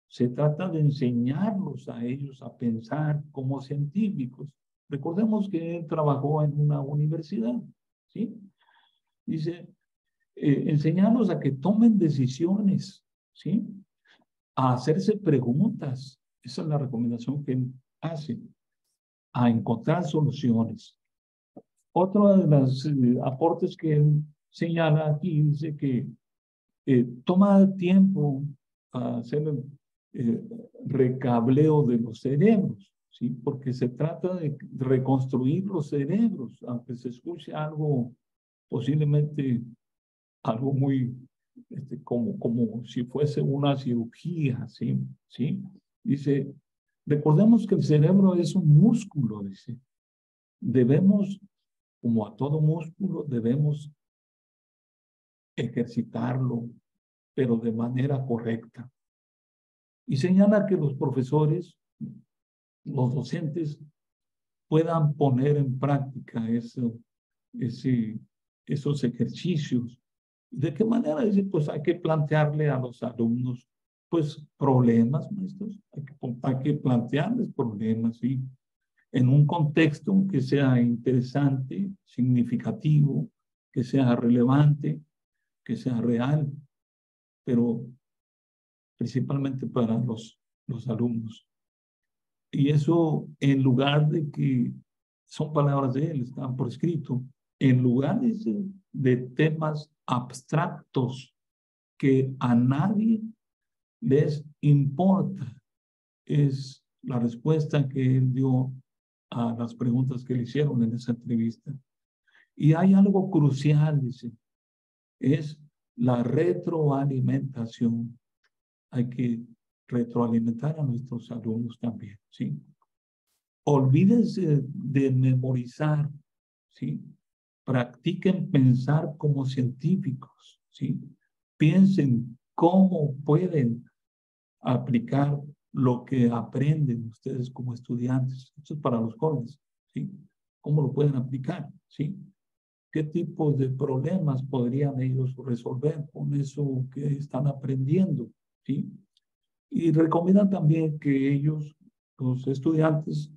Se trata de enseñarlos a ellos a pensar como científicos. Recordemos que él trabajó en una universidad, ¿sí? Dice, enseñarlos a que tomen decisiones, ¿sí? A hacerse preguntas. Esa es la recomendación que él hace, a encontrar soluciones. Otro de los aportes que él señala aquí dice que toma tiempo a hacer el recableo de los cerebros, ¿sí? Porque se trata de reconstruir los cerebros, aunque se escuche algo, posiblemente algo muy, como si fuese una cirugía, ¿sí? ¿Sí? Dice, recordemos que el cerebro es un músculo, dice. Debemos, como a todo músculo, debemos ejercitarlo, pero de manera correcta. Y señala que los profesores, los docentes, puedan poner en práctica esos ejercicios. ¿De qué manera? Dice, pues hay que plantearle a los alumnos, pues, problemas, maestros. Hay que plantearles problemas, ¿sí? En un contexto que sea interesante, significativo, que sea relevante, que sea real, pero principalmente para los alumnos. Y eso, en lugar de que, son palabras de él, están por escrito, en lugar de temas abstractos que a nadie les importa, es la respuesta que él dio a las preguntas que le hicieron en esa entrevista. Y hay algo crucial, dice, es la retroalimentación. Hay que retroalimentar a nuestros alumnos también, ¿sí? Olvídense de memorizar, ¿sí? Practiquen pensar como científicos, ¿sí? Piensen cómo pueden aplicar lo que aprenden ustedes como estudiantes. Esto es para los jóvenes, ¿sí? ¿Cómo lo pueden aplicar, ¿sí? ¿Qué tipos de problemas podrían ellos resolver con eso que están aprendiendo, ¿sí? Y recomiendan también que ellos, los estudiantes,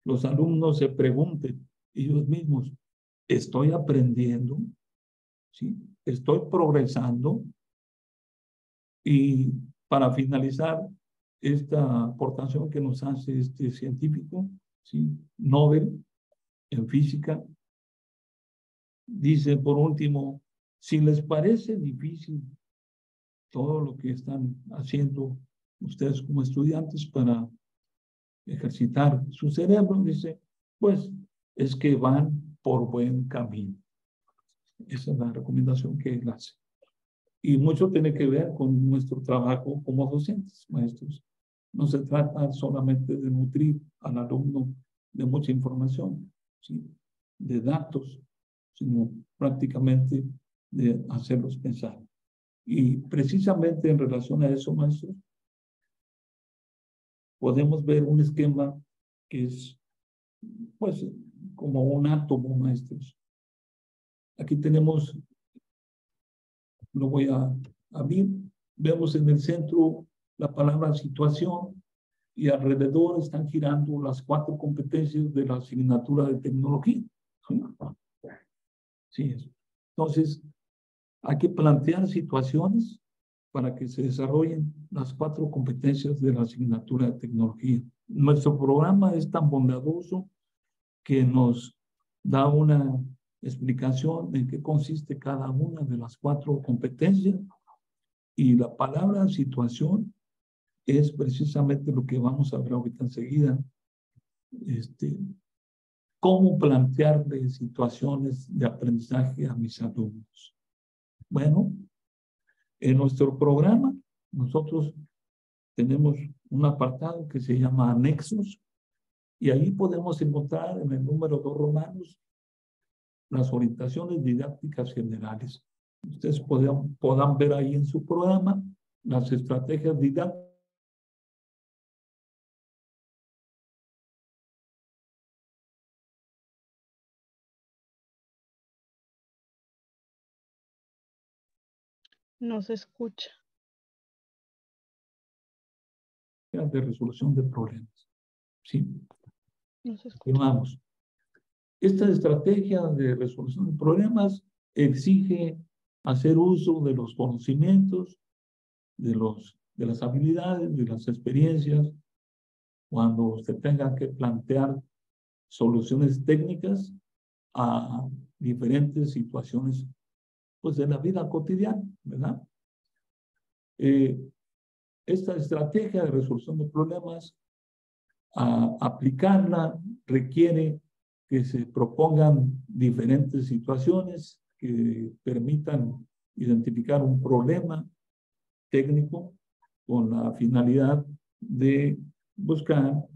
los alumnos se pregunten ellos mismos, ¿estoy aprendiendo? ¿Sí? ¿Estoy progresando? Y para finalizar esta aportación que nos hace este científico, ¿sí? Nobel en física, dice por último, si les parece difícil todo lo que están haciendo ustedes como estudiantes para ejercitar su cerebro, dice, pues es que van por buen camino. Esa es la recomendación que él hace. Y mucho tiene que ver con nuestro trabajo como docentes, maestros. No se trata solamente de nutrir al alumno de mucha información, ¿sí? De datos, sino prácticamente de hacerlos pensar. Y precisamente en relación a eso, maestros, podemos ver un esquema que es, pues, como un átomo, maestros. Aquí tenemos, lo voy a abrir, vemos en el centro la palabra situación y alrededor están girando las 4 competencias de la asignatura de tecnología. Sí, eso. Entonces, hay que plantear situaciones para que se desarrollen las 4 competencias de la asignatura de tecnología. Nuestro programa es tan bondadoso que nos da una explicación en qué consiste cada una de las 4 competencias, y la palabra situación es precisamente lo que vamos a ver ahorita enseguida. Cómo plantearle situaciones de aprendizaje a mis alumnos. Bueno, en nuestro programa nosotros tenemos un apartado que se llama anexos, y ahí podemos encontrar en el número 2 romanos las orientaciones didácticas generales. Ustedes podrán ver ahí en su programa las estrategias didácticas. No se escucha. De resolución de problemas. ¿Sí? No se escucha. Continuamos. Esta estrategia de resolución de problemas exige hacer uso de los conocimientos, de las habilidades, de las experiencias, cuando se tengan que plantear soluciones técnicas a diferentes situaciones, pues, de la vida cotidiana, ¿verdad? Esta estrategia de resolución de problemas, aplicarla requiere que se propongan diferentes situaciones que permitan identificar un problema técnico con la finalidad de buscar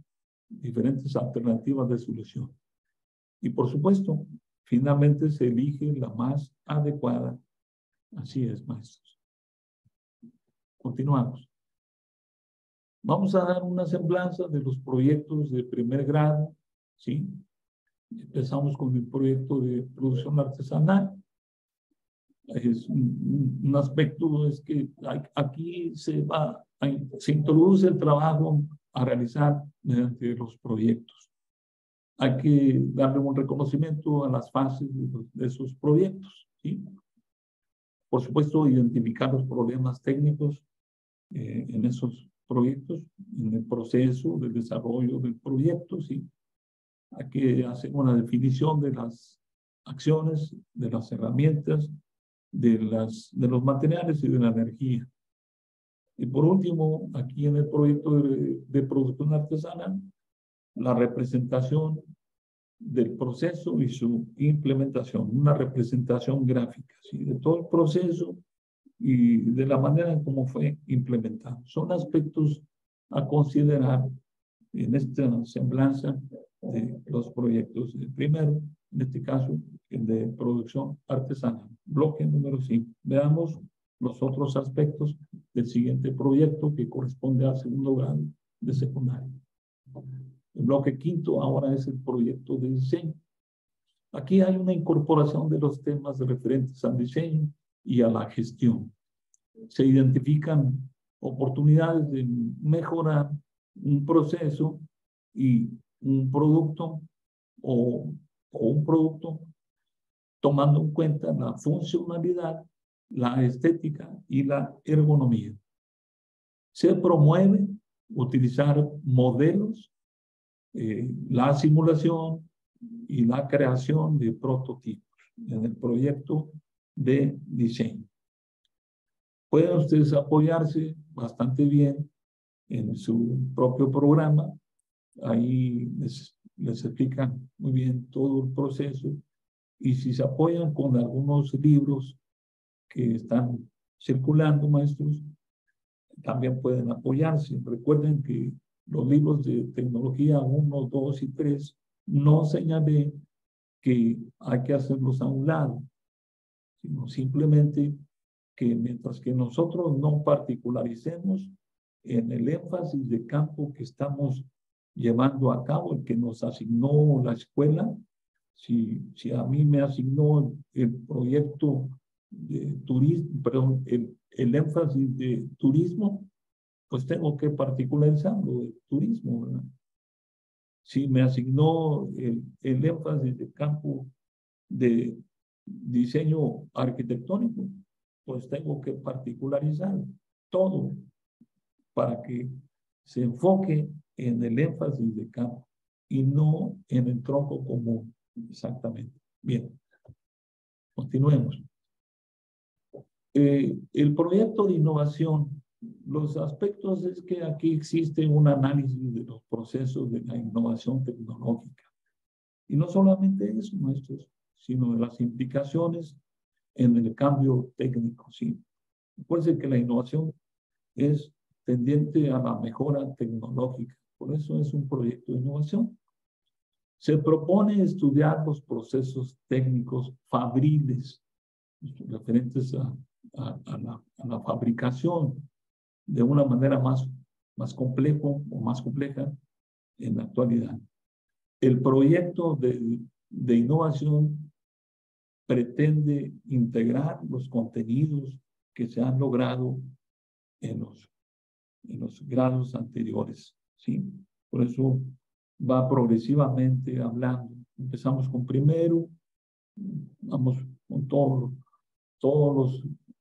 diferentes alternativas de solución. Y por supuesto, finalmente se elige la más adecuada. Así es, maestros. Continuamos. Vamos a dar una semblanza de los proyectos de primer grado, ¿sí? Empezamos con el proyecto de producción artesanal. Es un aspecto, es que aquí se introduce el trabajo a realizar mediante los proyectos. Hay que darle un reconocimiento a las fases de esos proyectos, ¿sí? Por supuesto, identificar los problemas técnicos en esos proyectos, en el proceso de desarrollo del proyecto, ¿sí? Hay que hacer una definición de las acciones, de las herramientas, de los materiales y de la energía. Y por último, aquí en el proyecto de producción artesanal, la representación del proceso y su implementación, una representación gráfica, ¿sí? De todo el proceso y de la manera en cómo fue implementado. Son aspectos a considerar en esta semblanza de los proyectos. El primero, en este caso, el de producción artesanal. Bloque número 5. Veamos los otros aspectos del siguiente proyecto que corresponde al segundo grado de secundaria. El bloque quinto ahora es el proyecto de diseño. Aquí hay una incorporación de los temas referentes al diseño y a la gestión. Se identifican oportunidades de mejorar un proceso y un producto o un producto tomando en cuenta la funcionalidad, la estética y la ergonomía. Se promueve utilizar modelos, la simulación y la creación de prototipos en el proyecto de diseño. Pueden ustedes apoyarse bastante bien en su propio programa. Ahí les explican muy bien todo el proceso. Y si se apoyan con algunos libros que están circulando, maestros, también pueden apoyarse. Recuerden que los libros de tecnología 1, 2 y 3 no señalé que hay que hacerlos a un lado, sino simplemente que mientras que nosotros no particularicemos en el énfasis de campo que estamos llevando a cabo, el que nos asignó la escuela, si a mí me asignó el proyecto de turismo, perdón, el énfasis de turismo, pues tengo que particularizarlo de turismo, ¿verdad? Si me asignó el énfasis de campo de diseño arquitectónico, pues tengo que particularizarlo. todo para que se enfoque en el énfasis de campo y no en el tronco común. Exactamente. Bien, continuemos. El proyecto de innovación, los aspectos es que aquí existe un análisis de los procesos de la innovación tecnológica. Y no solamente eso, maestros, sino de las implicaciones en el cambio técnico, ¿sí? Recuerden que la innovación es tendiente a la mejora tecnológica. Por eso es un proyecto de innovación. Se propone estudiar los procesos técnicos fabriles referentes a la fabricación de una manera más complejo o más compleja en la actualidad. El proyecto de innovación pretende integrar los contenidos que se han logrado en los grados anteriores, ¿sí? Por eso va progresivamente hablando. Empezamos con primero, vamos con todos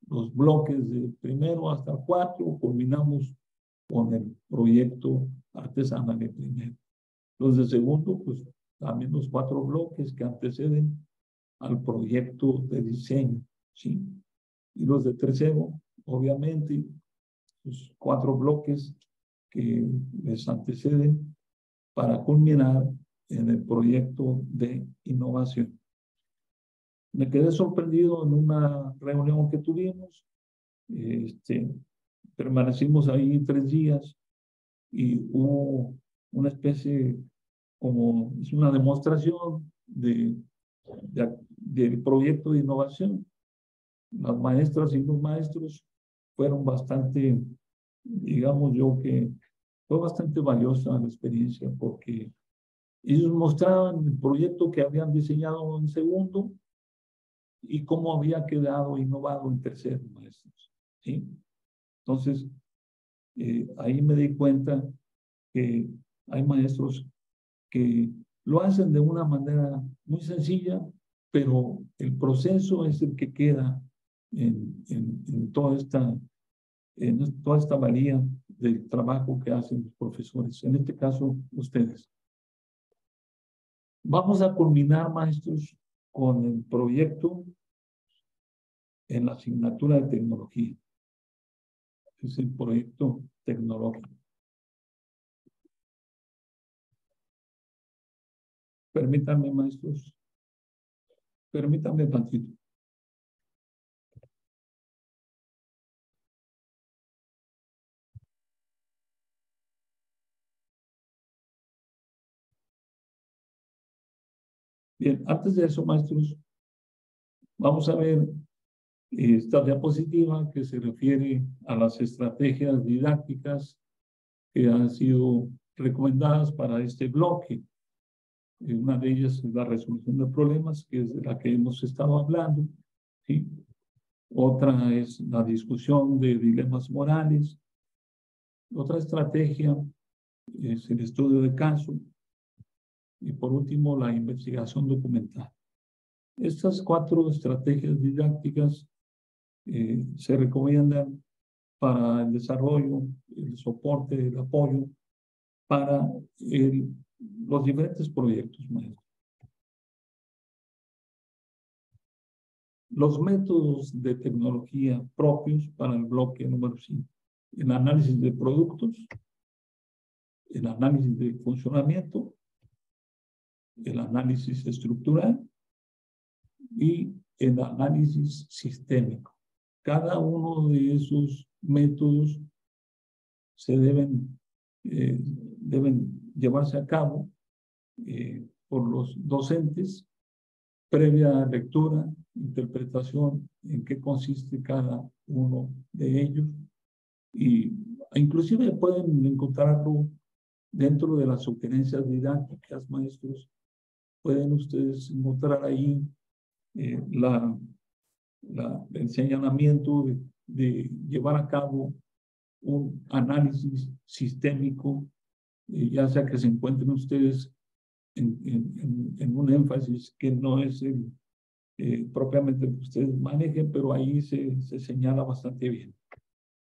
los bloques de primero hasta 4, culminamos con el proyecto artesanal de primero. Los de segundo, pues también los 4 bloques que anteceden al proyecto de diseño, ¿sí? Y los de tercero, obviamente, los 4 bloques que les anteceden para culminar en el proyecto de innovación. Me quedé sorprendido en una reunión que tuvimos. Permanecimos ahí 3 días y hubo una especie como es una demostración del proyecto de innovación. Las maestras y los maestros fueron bastante, digamos yo que fue bastante valiosa la experiencia porque ellos mostraban el proyecto que habían diseñado en segundo y cómo había quedado innovado en tercero, maestros, ¿sí? Entonces, ahí me di cuenta que hay maestros que lo hacen de una manera muy sencilla, pero el proceso es el que queda en toda esta valía del trabajo que hacen los profesores, en este caso ustedes. Vamos a culminar, maestros, con el proyecto en la asignatura de tecnología. Es el proyecto tecnológico. Permítanme, maestros. Permítanme tantito. Bien, antes de eso, maestros, vamos a ver esta diapositiva que se refiere a las estrategias didácticas que han sido recomendadas para este bloque. Una de ellas es la resolución de problemas, que es de la que hemos estado hablando, ¿sí? Otra es la discusión de dilemas morales. Otra estrategia es el estudio de caso. Y por último, la investigación documental. Estas 4 estrategias didácticas se recomiendan para el desarrollo, el soporte, el apoyo para los diferentes proyectos, maestros. Los métodos de tecnología propios para el bloque número 5. El análisis de productos, el análisis de funcionamiento, el análisis estructural y el análisis sistémico. Cada uno de esos métodos se deben llevarse a cabo por los docentes previa lectura, interpretación, en qué consiste cada uno de ellos. Y inclusive pueden encontrarlo dentro de las sugerencias didácticas, maestros. Pueden ustedes encontrar ahí el señalamiento de llevar a cabo un análisis sistémico, ya sea que se encuentren ustedes en un énfasis que no es propiamente el que ustedes manejen, pero ahí se señala bastante bien,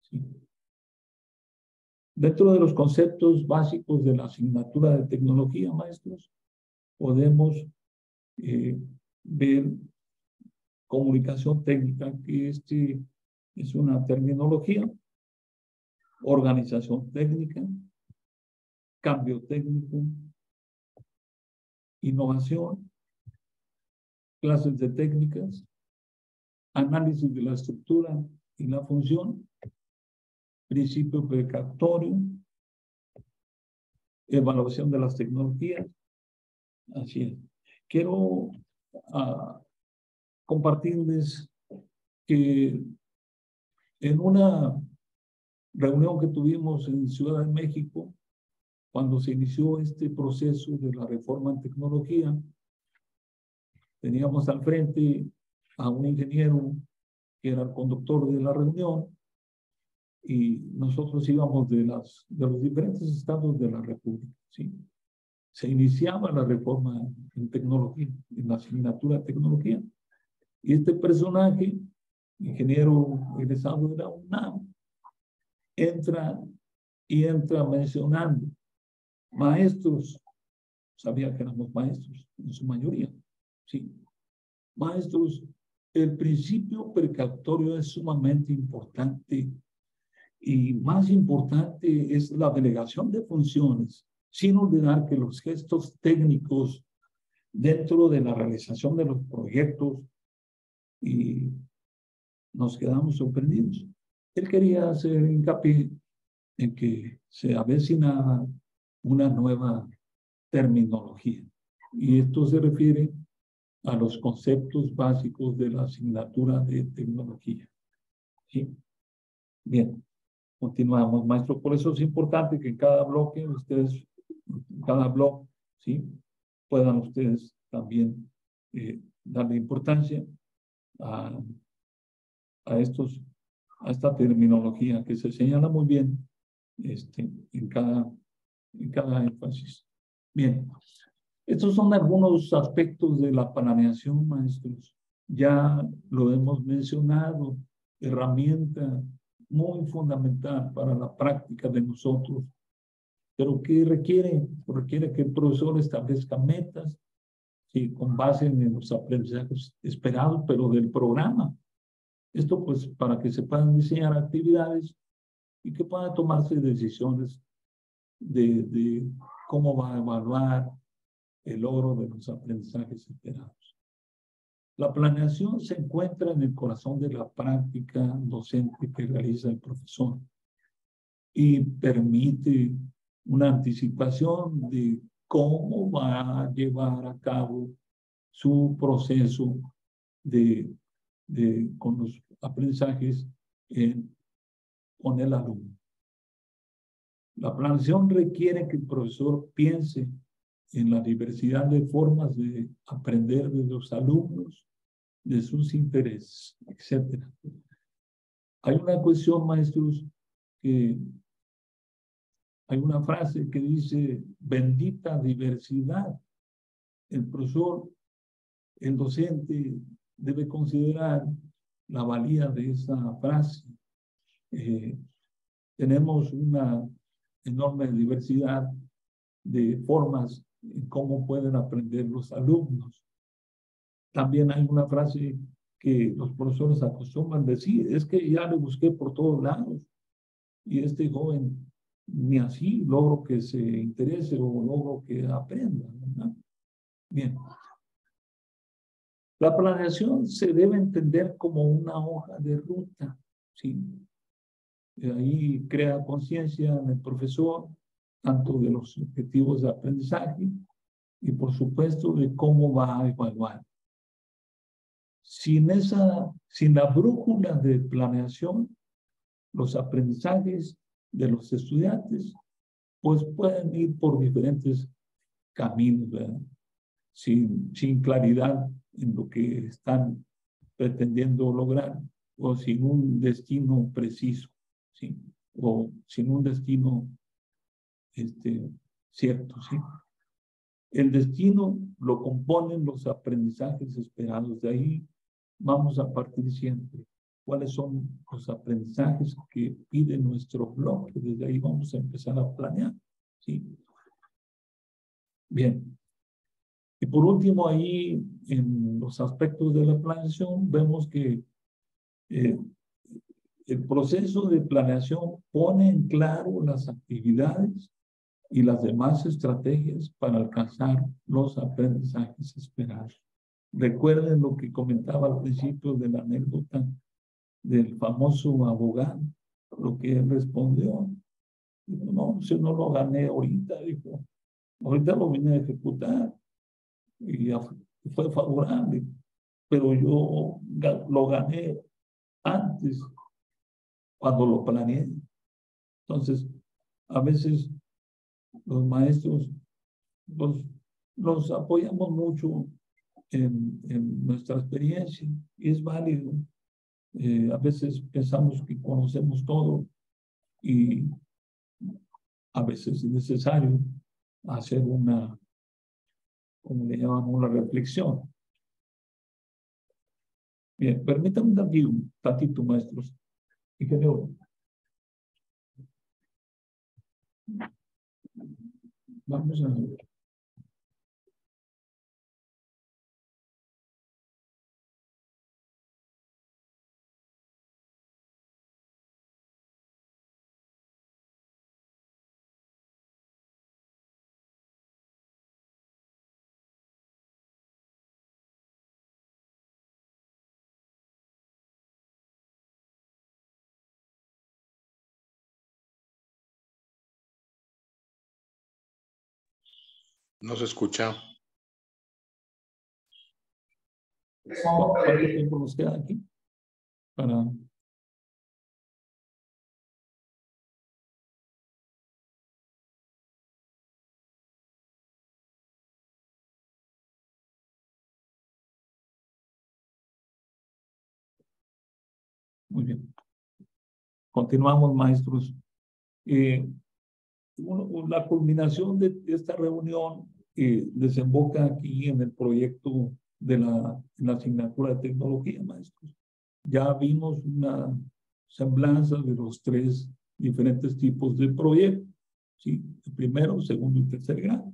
¿sí? Dentro de los conceptos básicos de la asignatura de tecnología, maestros, podemos ver comunicación técnica, que es una terminología, organización técnica, cambio técnico, innovación, clases de técnicas, análisis de la estructura y la función, principio precautorio, evaluación de las tecnologías. Así es. Quiero compartirles que en una reunión que tuvimos en Ciudad de México, cuando se inició este proceso de la reforma en tecnología, teníamos al frente a un ingeniero que era el conductor de la reunión, y nosotros íbamos de los diferentes estados de la República, ¿sí? Se iniciaba la reforma en tecnología, en la asignatura de tecnología, y este personaje, ingeniero egresado de la UNAM, entra mencionando maestros, sabía que éramos maestros en su mayoría, ¿sí? Maestros, el principio precautorio es sumamente importante, y más importante es la delegación de funciones, sin olvidar que los gestos técnicos dentro de la realización de los proyectos, y nos quedamos sorprendidos. Él quería hacer hincapié en que se avecinaba una nueva terminología, y esto se refiere a los conceptos básicos de la asignatura de tecnología. ¿Sí? Bien, continuamos, maestro. Por eso es importante que en cada bloque, ustedes, en cada blog, ¿sí?, puedan ustedes también darle importancia a esta terminología que se señala muy bien en cada énfasis. Bien, estos son algunos aspectos de la planeación, maestros. Ya lo hemos mencionado, herramienta muy fundamental para la práctica de nosotros. Pero ¿qué requiere? Requiere que el profesor establezca metas, ¿sí?, con base en los aprendizajes esperados, pero del programa. Esto pues para que se puedan diseñar actividades y que puedan tomarse decisiones de cómo va a evaluar el logro de los aprendizajes esperados. La planeación se encuentra en el corazón de la práctica docente que realiza el profesor y permite una anticipación de cómo va a llevar a cabo su proceso con los aprendizajes con el alumno. La planeación requiere que el profesor piense en la diversidad de formas de aprender de los alumnos, de sus intereses, etc. Hay una cuestión, maestros, que hay una frase que dice: bendita diversidad. El profesor, el docente, debe considerar la valía de esa frase. Tenemos una enorme diversidad de formas en cómo pueden aprender los alumnos. También hay una frase que los profesores acostumbran decir: es que ya le busqué por todos lados y este joven ni así logro que se interese o logro que aprenda, ¿verdad? Bien. La planeación se debe entender como una hoja de ruta, ¿sí? De ahí crea conciencia en el profesor, tanto de los objetivos de aprendizaje y, por supuesto, de cómo va a evaluar. Sin la brújula de planeación, los aprendizajes de los estudiantes pues pueden ir por diferentes caminos, ¿verdad? Sin claridad en lo que están pretendiendo lograr, o sin un destino preciso, ¿sí?, o sin un destino cierto, ¿sí? El destino lo componen los aprendizajes esperados. De ahí vamos a partir siempre. cuáles son los aprendizajes que pide nuestro bloque. Desde ahí vamos a empezar a planear, ¿sí? Bien. Y por último, ahí en los aspectos de la planeación, vemos que el proceso de planeación pone en claro las actividades y las demás estrategias para alcanzar los aprendizajes esperados. Recuerden lo que comentaba al principio de la anécdota del famoso abogado, lo que él respondió. Dijo, no, si no lo gané ahorita, dijo, ahorita lo vine a ejecutar y fue favorable, pero yo lo gané antes, cuando lo planeé. Entonces, a veces los maestros nos apoyamos mucho en nuestra experiencia y es válido. A veces pensamos que conocemos todo y a veces es necesario hacer una, como le llaman, una reflexión. Bien, permítanme aquí un tantito, maestros. Ingeniero. Vamos a ver. No se escucha. ¿Cuánto tiempo nos queda aquí? Para... Muy bien. Continuamos, maestros. La culminación de esta reunión desemboca aquí en el proyecto de la asignatura de tecnología, maestros. Ya vimos una semblanza de los tres diferentes tipos de proyectos, ¿sí? El primero, segundo y tercer grado.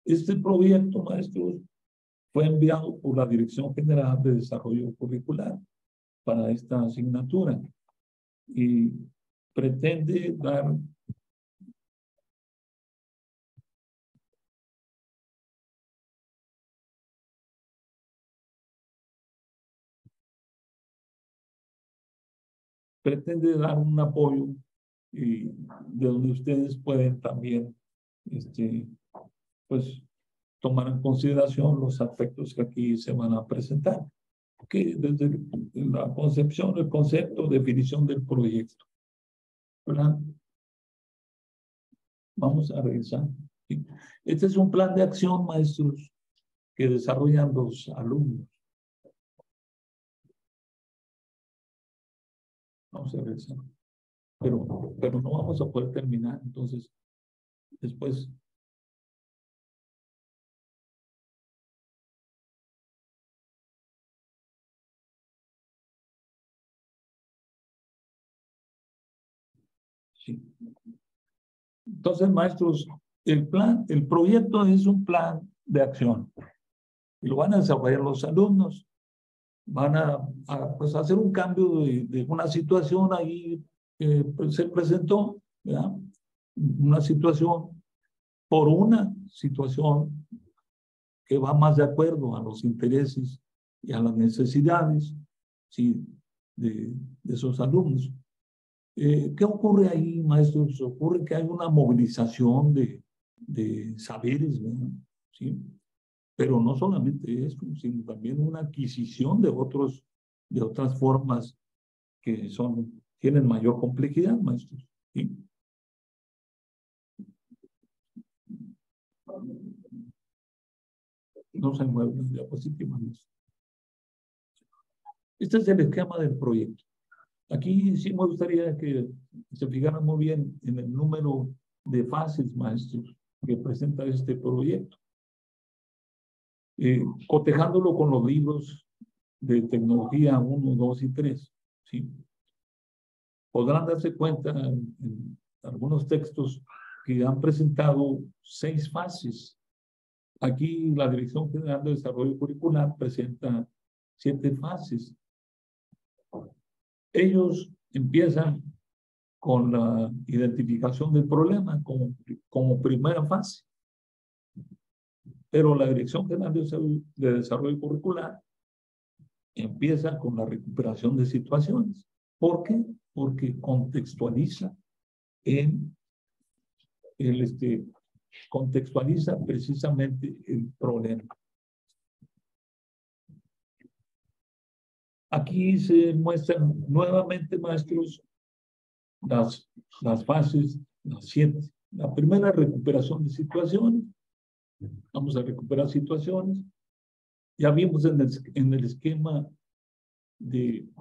Este proyecto, maestros, fue enviado por la Dirección General de Desarrollo Curricular para esta asignatura y pretende dar un apoyo y de donde ustedes pueden también pues tomar en consideración los aspectos que aquí se van a presentar, que desde la concepción, el concepto, definición del proyecto, ¿verdad? Vamos a revisar. ¿Sí? Este es un plan de acción, maestros, que desarrollan los alumnos. Vamos a revisar. Pero no vamos a poder terminar, entonces, después. Sí. Entonces, maestros, el proyecto es un plan de acción. Y lo van a desarrollar los alumnos. Van a pues, hacer un cambio de una situación ahí que se presentó, ¿verdad? Una situación por una situación que va más de acuerdo a los intereses y a las necesidades, ¿sí? de esos alumnos. ¿Qué ocurre ahí, maestros? Ocurre que hay una movilización de saberes, ¿verdad? ¿Sí? Pero no solamente eso, sino también una adquisición de otras formas que tienen mayor complejidad, maestros. ¿Sí? No se mueven las diapositivas. Este es el esquema del proyecto. Aquí sí me gustaría que se fijaran muy bien en el número de fases, maestros, que presenta este proyecto. Cotejándolo con los libros de tecnología 1, 2 y 3. ¿sí? Podrán darse cuenta en algunos textos que han presentado 6 fases. Aquí la Dirección General de Desarrollo Curricular presenta 7 fases. Ellos empiezan con la identificación del problema como primera fase. Pero la Dirección General de Desarrollo Curricular empieza con la recuperación de situaciones. ¿Por qué? Porque contextualiza contextualiza precisamente el problema. Aquí se muestran nuevamente, maestros, las fases, las 7. La primera, recuperación de situaciones. Vamos a recuperar situaciones. Ya vimos en el esquema del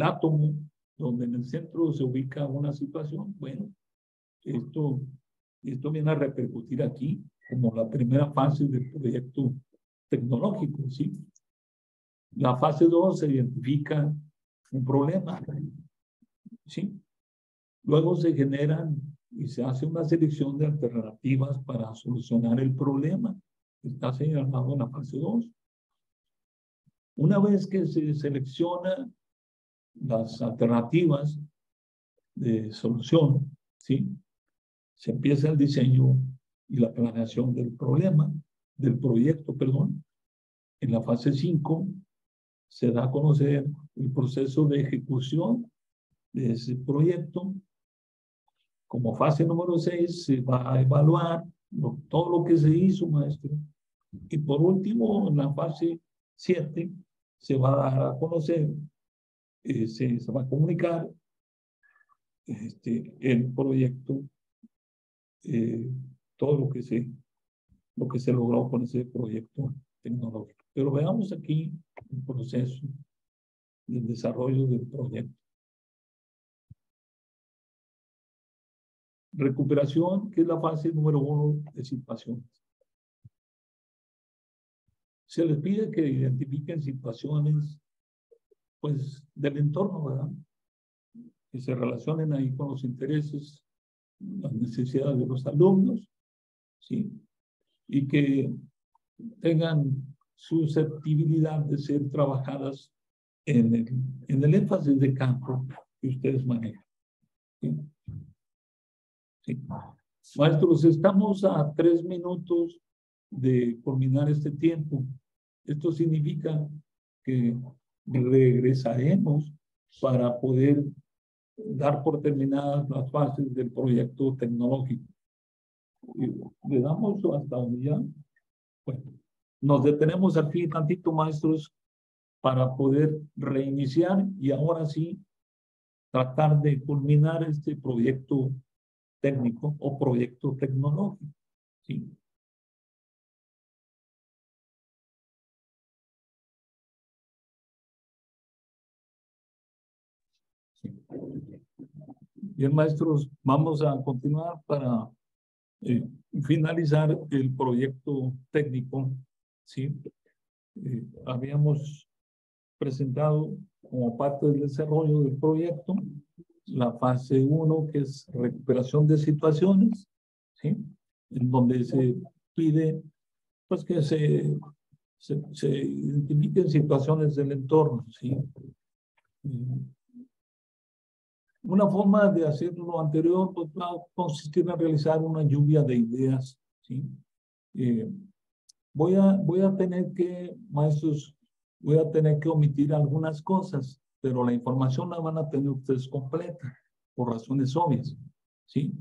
átomo, donde en el centro se ubica una situación. Bueno, esto viene a repercutir aquí como la primera fase del proyecto tecnológico, ¿sí? La fase 2 se identifica un problema, ¿sí? Luego se generan y se hace una selección de alternativas para solucionar el problema. Está señalado en la fase 2. Una vez que se seleccionan las alternativas de solución, ¿sí? Se empieza el diseño y la planeación del proyecto, perdón. En la fase 5 se da a conocer el proceso de ejecución de ese proyecto. Como fase número 6 se va a evaluar todo lo que se hizo, maestro. Y por último, en la fase 7 se va a dar a conocer, se va a comunicar el proyecto, todo lo que se logró con ese proyecto tecnológico. Pero veamos aquí el proceso del desarrollo del proyecto. Recuperación, que es la fase número 1 de situaciones. Se les pide que identifiquen situaciones, pues, del entorno, ¿verdad? Que se relacionen ahí con los intereses, las necesidades de los alumnos, ¿sí? Y que tengan susceptibilidad de ser trabajadas en el énfasis de campo que ustedes manejan, ¿sí? Sí. Maestros, estamos a 3 minutos de culminar este tiempo. Esto significa que regresaremos para poder dar por terminadas las fases del proyecto tecnológico. ¿Le damos hasta donde ya? Bueno, nos detenemos aquí tantito, maestros, para poder reiniciar y ahora sí tratar de culminar este proyecto técnico o proyecto tecnológico, ¿sí? Sí. Bien, maestros, vamos a continuar para finalizar el proyecto técnico, ¿sí? Habíamos presentado como parte del desarrollo del proyecto la fase 1, que es recuperación de situaciones, ¿sí? En donde se pide, pues, que se identifiquen situaciones del entorno, ¿sí? Una forma de hacer lo anterior, pues, va a consistir en realizar una lluvia de ideas, ¿sí? Voy a tener que, maestros, voy a tener que omitir algunas cosas, pero la información la van a tener ustedes completa, por razones obvias, ¿sí?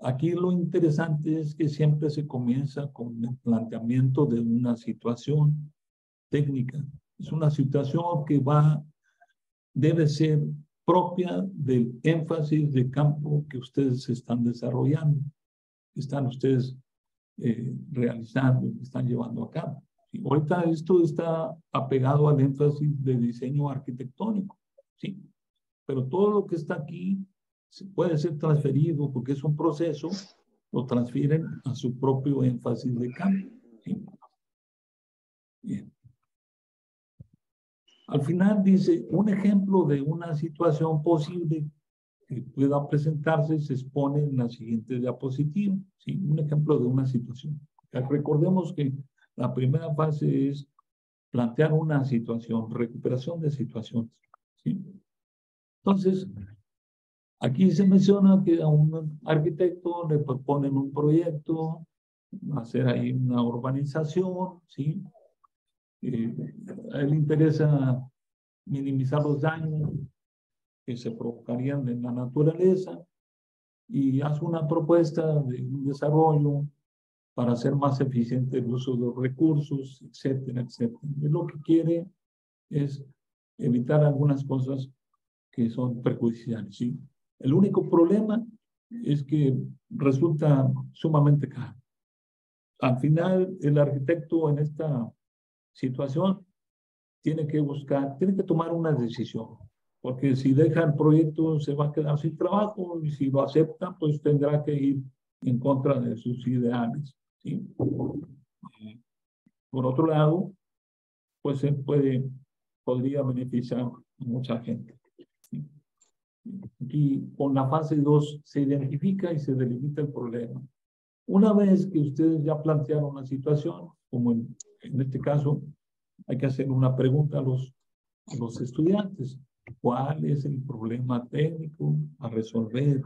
Aquí lo interesante es que siempre se comienza con el planteamiento de una situación técnica. Es una situación que debe ser propia del énfasis de campo que ustedes están desarrollando, que están ustedes realizando, que están llevando a cabo. ¿Sí? Ahorita esto está apegado al énfasis de diseño arquitectónico, ¿sí? Pero todo lo que está aquí puede ser transferido porque es un proceso, lo transfieren a su propio énfasis de campo, ¿sí? Bien. Al final dice, un ejemplo de una situación posible que pueda presentarse se expone en la siguiente diapositiva, ¿sí? Un ejemplo de una situación. Recordemos que la primera fase es plantear una situación, recuperación de situaciones, ¿sí? Entonces, aquí se menciona que a un arquitecto le proponen un proyecto, hacer ahí una urbanización, ¿sí? A él le interesa minimizar los daños que se provocarían en la naturaleza y hace una propuesta de un desarrollo para hacer más eficiente el uso de los recursos, etcétera, etcétera. Y lo que quiere es evitar algunas cosas que son perjudiciales, ¿sí? El único problema es que resulta sumamente caro. Al final, el arquitecto en esta situación tiene que tomar una decisión, porque si deja el proyecto se va a quedar sin trabajo y si lo acepta, pues tendrá que ir en contra de sus ideales, ¿sí? Por otro lado, pues él podría beneficiar a mucha gente, ¿sí? Aquí con la fase 2 se identifica y se delimita el problema. Una vez que ustedes ya plantearon la situación, como en este caso, hay que hacer una pregunta a los estudiantes. ¿Cuál es el problema técnico a resolver?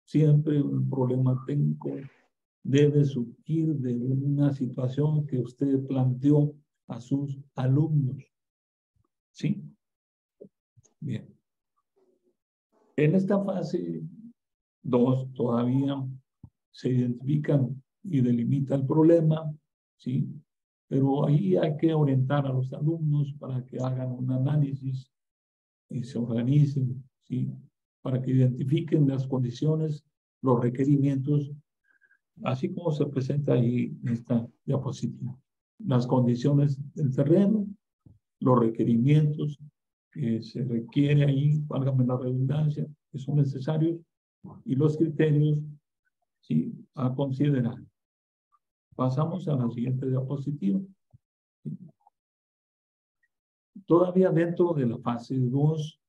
Siempre un problema técnico debe surgir de una situación que usted planteó a sus alumnos. ¿Sí? Bien. En esta fase 2 todavía se identifican y delimita el problema, ¿sí? Pero ahí hay que orientar a los alumnos para que hagan un análisis y se organicen, ¿sí? Para que identifiquen las condiciones, los requerimientos, así como se presenta ahí en esta diapositiva. Las condiciones del terreno, los requerimientos que se requiere ahí, válgame la redundancia, que son necesarios, y los criterios, ¿sí?, a considerar. Pasamos a la siguiente diapositiva. Todavía dentro de la fase 2,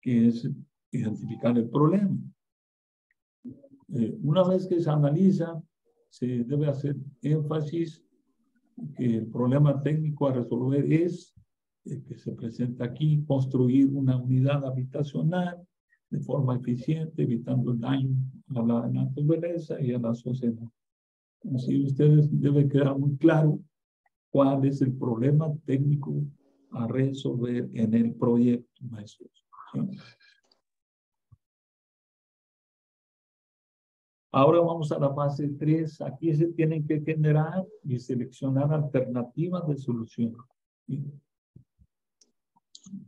que es identificar el problema. Una vez que se analiza, se debe hacer énfasis que el problema técnico a resolver es el que se presenta aquí, construir una unidad habitacional de forma eficiente, evitando el daño a la naturaleza y a la sociedad. Así ustedes deben quedar muy claro cuál es el problema técnico a resolver en el proyecto, maestros. ¿Sí? Ahora vamos a la fase 3. Aquí se tienen que generar y seleccionar alternativas de solución. ¿Sí?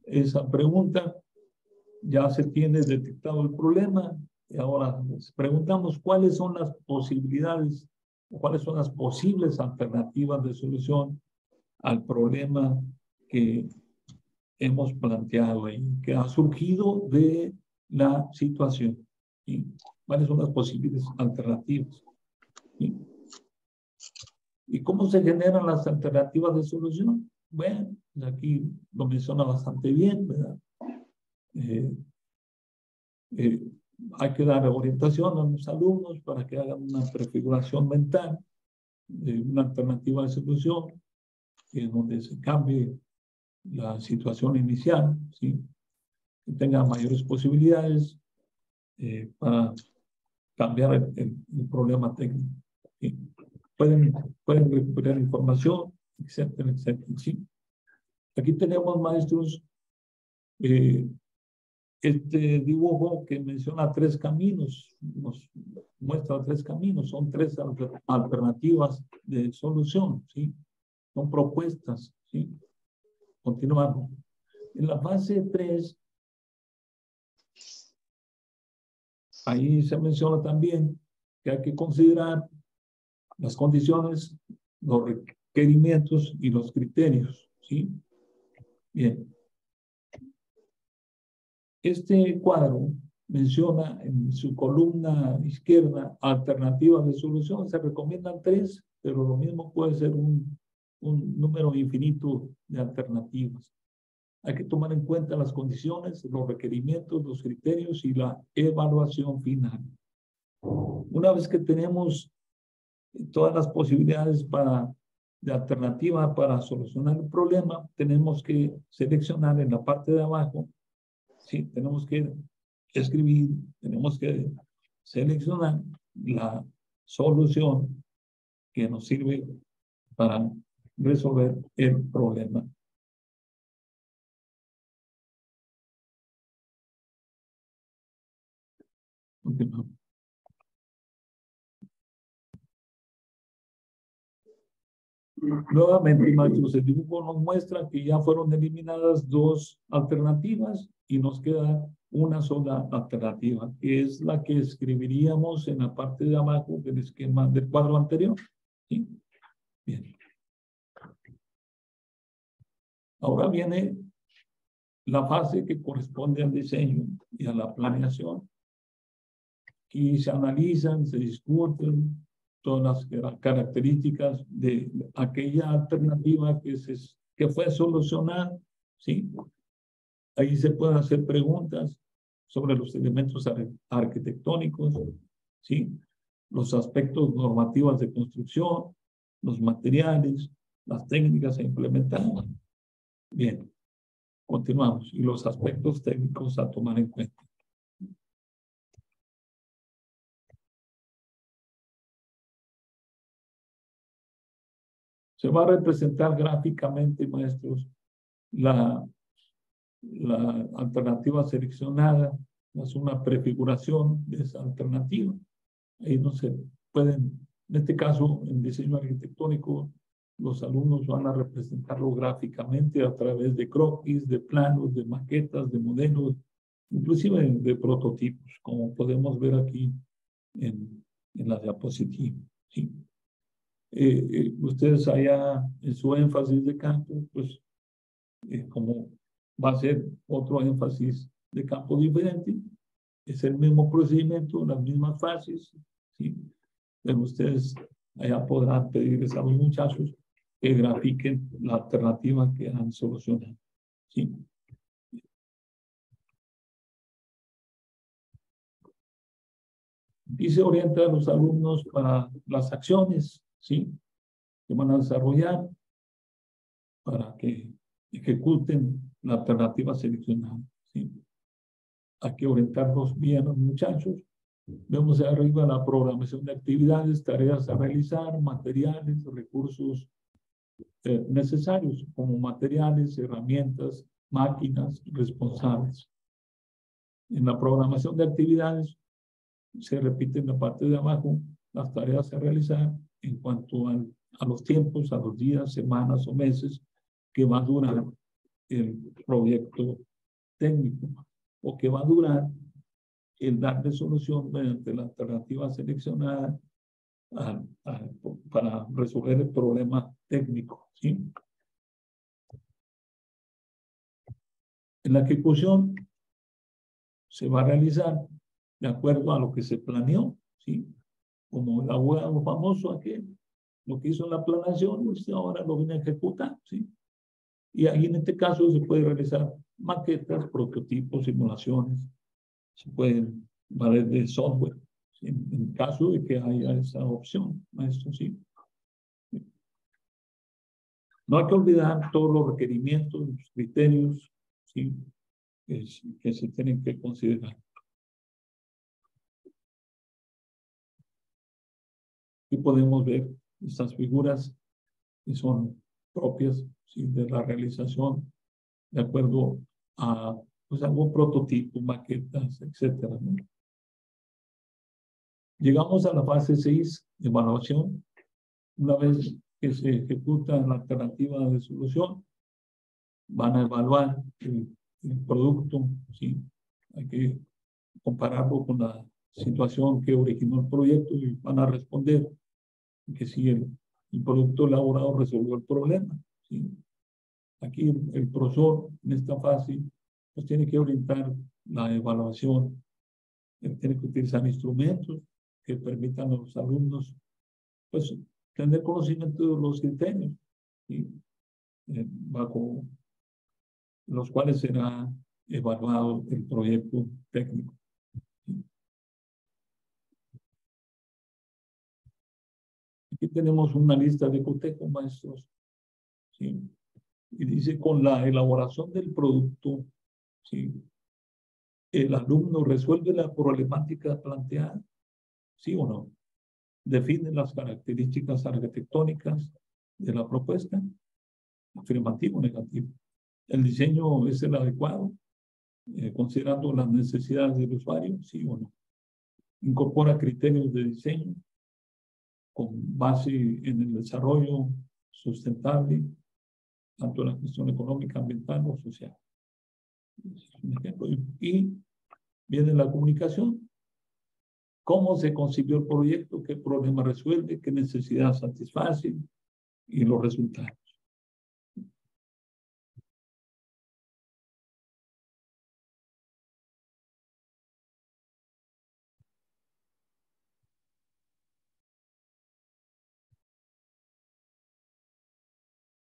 Esa pregunta, ya se tiene detectado el problema y ahora nos preguntamos cuáles son las posibilidades, cuáles son las posibles alternativas de solución al problema que hemos planteado ahí, que ha surgido de la situación. ¿Sí? ¿Cuáles son las posibles alternativas? ¿Sí? ¿Y cómo se generan las alternativas de solución? Bueno, aquí lo menciona bastante bien, ¿verdad? Hay que dar orientación a los alumnos para que hagan una prefiguración mental de una alternativa de solución, en donde se cambie la situación inicial, ¿sí?, que tenga mayores posibilidades para cambiar el problema técnico. ¿Sí? Pueden recuperar información, etcétera, etcétera. ¿Sí? Aquí tenemos, maestros, este dibujo que menciona 3 caminos, nos muestra 3 caminos, son 3 alternativas de solución, ¿sí? Son propuestas, ¿sí? Continuamos. En la fase 3, ahí se menciona también que hay que considerar las condiciones, los requerimientos y los criterios, ¿sí? Bien. Este cuadro menciona en su columna izquierda alternativas de solución. Se recomiendan 3, pero lo mismo puede ser un número infinito de alternativas. Hay que tomar en cuenta las condiciones, los requerimientos, los criterios y la evaluación final. Una vez que tenemos todas las posibilidades de alternativa para solucionar el problema, tenemos que seleccionar en la parte de abajo, sí, tenemos que escribir, tenemos que seleccionar la solución que nos sirve para resolver el problema. Continuamos. Nuevamente, maestros, el dibujo nos muestra que ya fueron eliminadas dos alternativas y nos queda una sola alternativa, que es la que escribiríamos en la parte de abajo del esquema del cuadro anterior. ¿Sí? Bien. Ahora viene la fase que corresponde al diseño y a la planeación. Aquí se analizan, se discuten todas las características de aquella alternativa que fue solucionada, ¿sí? Ahí se pueden hacer preguntas sobre los elementos arquitectónicos, ¿sí? Los aspectos normativos de construcción, los materiales, las técnicas a implementar. Bien, continuamos. Y los aspectos técnicos a tomar en cuenta. Se va a representar gráficamente, maestros, la alternativa seleccionada. Es una prefiguración de esa alternativa. Ahí no se pueden, en este caso, en diseño arquitectónico, los alumnos van a representarlo gráficamente a través de croquis, de planos, de maquetas, de modelos, inclusive de prototipos, como podemos ver aquí en la diapositiva. ¿Sí? Ustedes allá en su énfasis de campo, pues como va a ser otro énfasis de campo diferente, es el mismo procedimiento, las mismas fases, ¿sí? Pero ustedes allá podrán pedirles a los muchachos que grafiquen la alternativa que han solucionado, ¿sí? Y se orienta a los alumnos para las acciones, ¿sí? Que van a desarrollar para que ejecuten la alternativa seleccionada, ¿sí? Hay que orientarlos bien a los muchachos. Vemos arriba la programación de actividades, tareas a realizar, materiales, recursos necesarios como materiales, herramientas, máquinas, responsables. En la programación de actividades se repite en la parte de abajo las tareas a realizar en cuanto a los tiempos, a los días, semanas o meses que va a durar el proyecto técnico o que va a durar el darle solución mediante la alternativa seleccionada para resolver el problema técnico, ¿sí? En la ejecución se va a realizar de acuerdo a lo que se planeó, ¿sí? Como el abogado famoso aquel, lo que hizo en la planeación, usted ahora lo viene a ejecutar, ¿sí? Y ahí en este caso se puede realizar maquetas, prototipos, simulaciones, se pueden valer de software, ¿sí? En caso de que haya esa opción, maestro, ¿sí? No hay que olvidar todos los requerimientos, los criterios, ¿sí? Que se tienen que considerar. Aquí podemos ver estas figuras que son propias, ¿sí? De la realización de acuerdo a pues, algún prototipo, maquetas, etcétera, ¿no? Llegamos a la fase 6 de evaluación. Una vez que se ejecuta la alternativa de solución, van a evaluar el producto, ¿sí? Hay que compararlo con la situación que originó el proyecto y van a responder que si el producto elaborado resolvió el problema, ¿sí? Aquí el profesor en esta fase pues tiene que orientar la evaluación, tiene que utilizar instrumentos que permitan a los alumnos pues tener conocimiento de los criterios, ¿sí? Bajo los cuales será evaluado el proyecto técnico. Aquí tenemos una lista de cotejos, maestros. ¿Sí? Y dice, con la elaboración del producto, ¿sí?, el alumno resuelve la problemática planteada, ¿sí o no? Define las características arquitectónicas de la propuesta, afirmativo o negativo. El diseño es el adecuado, considerando las necesidades del usuario, ¿sí o no? Incorpora criterios de diseño con base en el desarrollo sustentable, tanto en la cuestión económica, ambiental o social. Es un ejemplo. Y viene la comunicación. ¿Cómo se concibió el proyecto? ¿Qué problema resuelve? ¿Qué necesidad satisface? Y los resultados.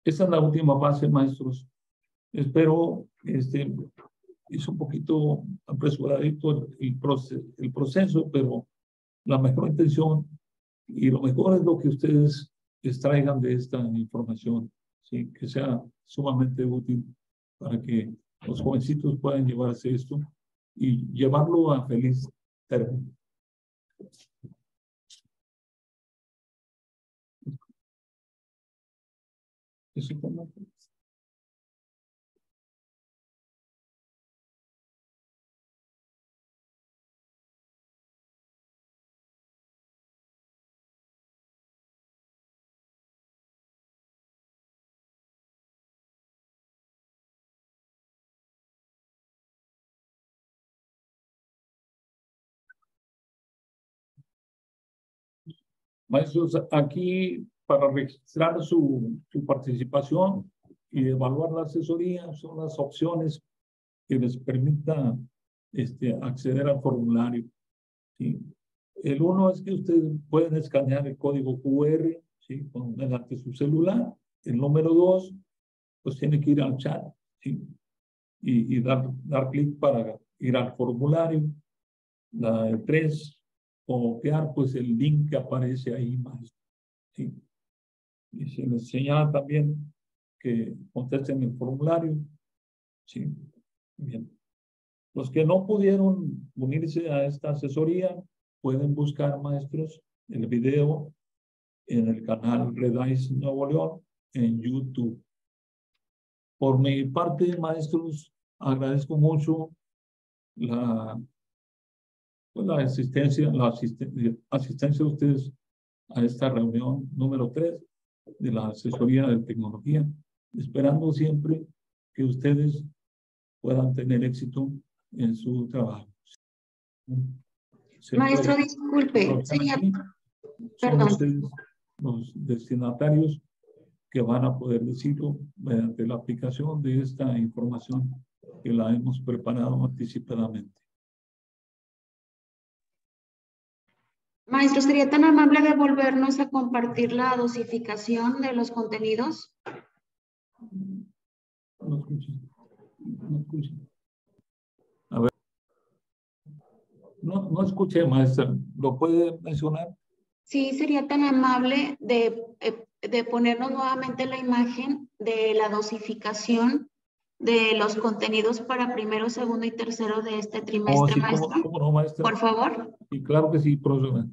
Esta es la última fase, maestros. Espero, es un poquito apresuradito el proceso, pero la mejor intención y lo mejor es lo que ustedes extraigan de esta información, ¿sí? Que sea sumamente útil para que los jovencitos puedan llevarse esto y llevarlo a feliz término. Eso como... Maestros, aquí para registrar su participación y evaluar la asesoría son las opciones que les permita acceder al formulario, ¿sí? El uno es que ustedes pueden escanear el código QR, ¿sí?, mediante su celular. El número dos, pues tiene que ir al chat, ¿sí?, y dar clic para ir al formulario. El tres, copiar pues el link que aparece ahí más, ¿sí? Y se les señala también que contesten el formulario, ¿sí? Bien. Los que no pudieron unirse a esta asesoría pueden buscar, maestros, el video en el canal Redis Nuevo León en YouTube. Por mi parte, maestros, agradezco mucho la asistencia de ustedes a esta reunión número 3 de la asesoría de tecnología, esperando siempre que ustedes puedan tener éxito en su trabajo. Maestro, disculpe, sería... Son ustedes los destinatarios que van a poder decirlo mediante la aplicación de esta información que la hemos preparado anticipadamente. Maestro, ¿sería tan amable de volvernos a compartir la dosificación de los contenidos? No escuché. No escuché. A ver. No escuché, maestra. ¿Lo puede mencionar? Sí, sería tan amable de ponernos nuevamente la imagen de la dosificación de los contenidos para primero, segundo y tercero de este trimestre, Sí, maestro. ¿cómo no, maestra? Por favor. Sí, claro que sí, profesora.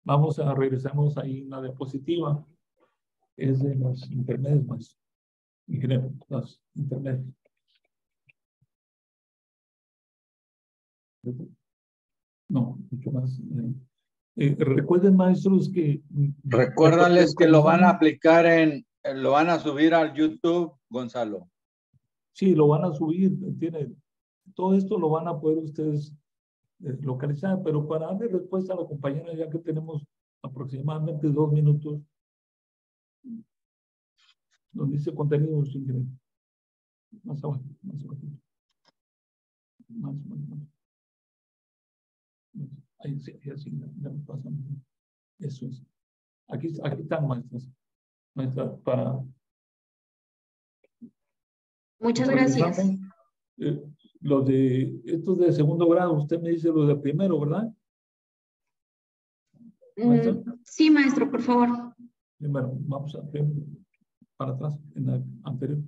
Vamos a regresarnos ahí en la diapositiva. Es de las intermedias, maestro. Ingeniero, las intermedias. No, mucho más. Recuerden, maestros, que... Recuérdales que lo van a aplicar lo van a subir al YouTube, Gonzalo. Sí, lo van a subir, todo esto lo van a poder ustedes localizar, pero para darle respuesta a la compañera, ya que tenemos aproximadamente 2 minutos, nos dice contenidos, ingeniero. Más abajo, más abajo. Más. Ahí sí, así, ya nos pasamos. Eso es. Aquí están, maestras. Maestras, para... Muchas gracias. Los de estos de segundo grado, usted me dice los de primero, ¿verdad? ¿Maestra? Sí, maestro, por favor. Primero, vamos a ver para atrás, en la anterior.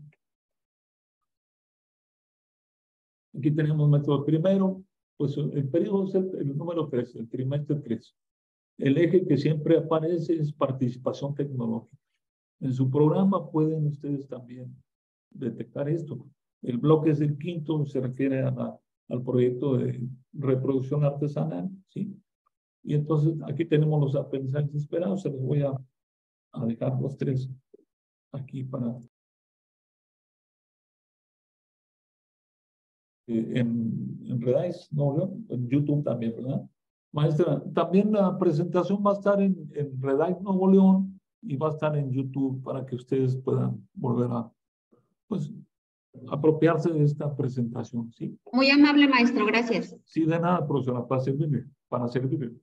Aquí tenemos nuestro primero, pues el periodo es el número 3, el trimestre 3. El eje que siempre aparece es participación tecnológica. En su programa pueden ustedes también detectar esto. El bloque es el quinto, se refiere al proyecto de reproducción artesanal, ¿sí? Y entonces aquí tenemos los aprendizajes esperados, se los voy a dejar los 3 aquí para... en Redais, ¿no? En YouTube también, ¿verdad? Maestra, también la presentación va a estar en Redais Nuevo León y va a estar en YouTube para que ustedes puedan volver a, pues, apropiarse de esta presentación, ¿sí? Muy amable, maestro, gracias. Sí, de nada, profesora, para servirle, para servirle.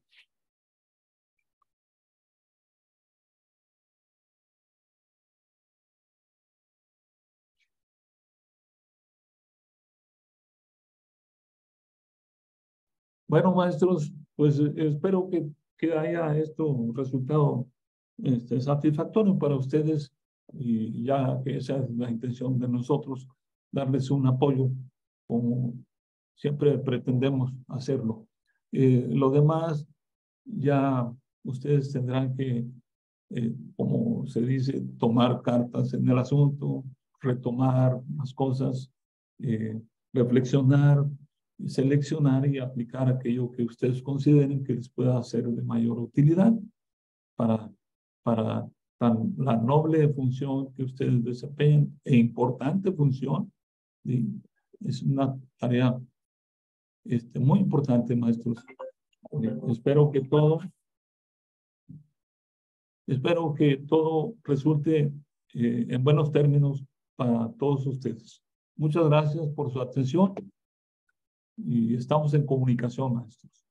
Bueno, maestros, pues espero que haya esto resultado satisfactorio para ustedes y ya que esa es la intención de nosotros, darles un apoyo como siempre pretendemos hacerlo. Lo demás, ya ustedes tendrán que, como se dice, tomar cartas en el asunto, retomar las cosas, reflexionar, seleccionar y aplicar aquello que ustedes consideren que les pueda ser de mayor utilidad para la noble función que ustedes desempeñan e importante función. ¿Sí? Es una tarea muy importante, maestros. Espero que todo resulte en buenos términos para todos ustedes. Muchas gracias por su atención y estamos en comunicación, maestros.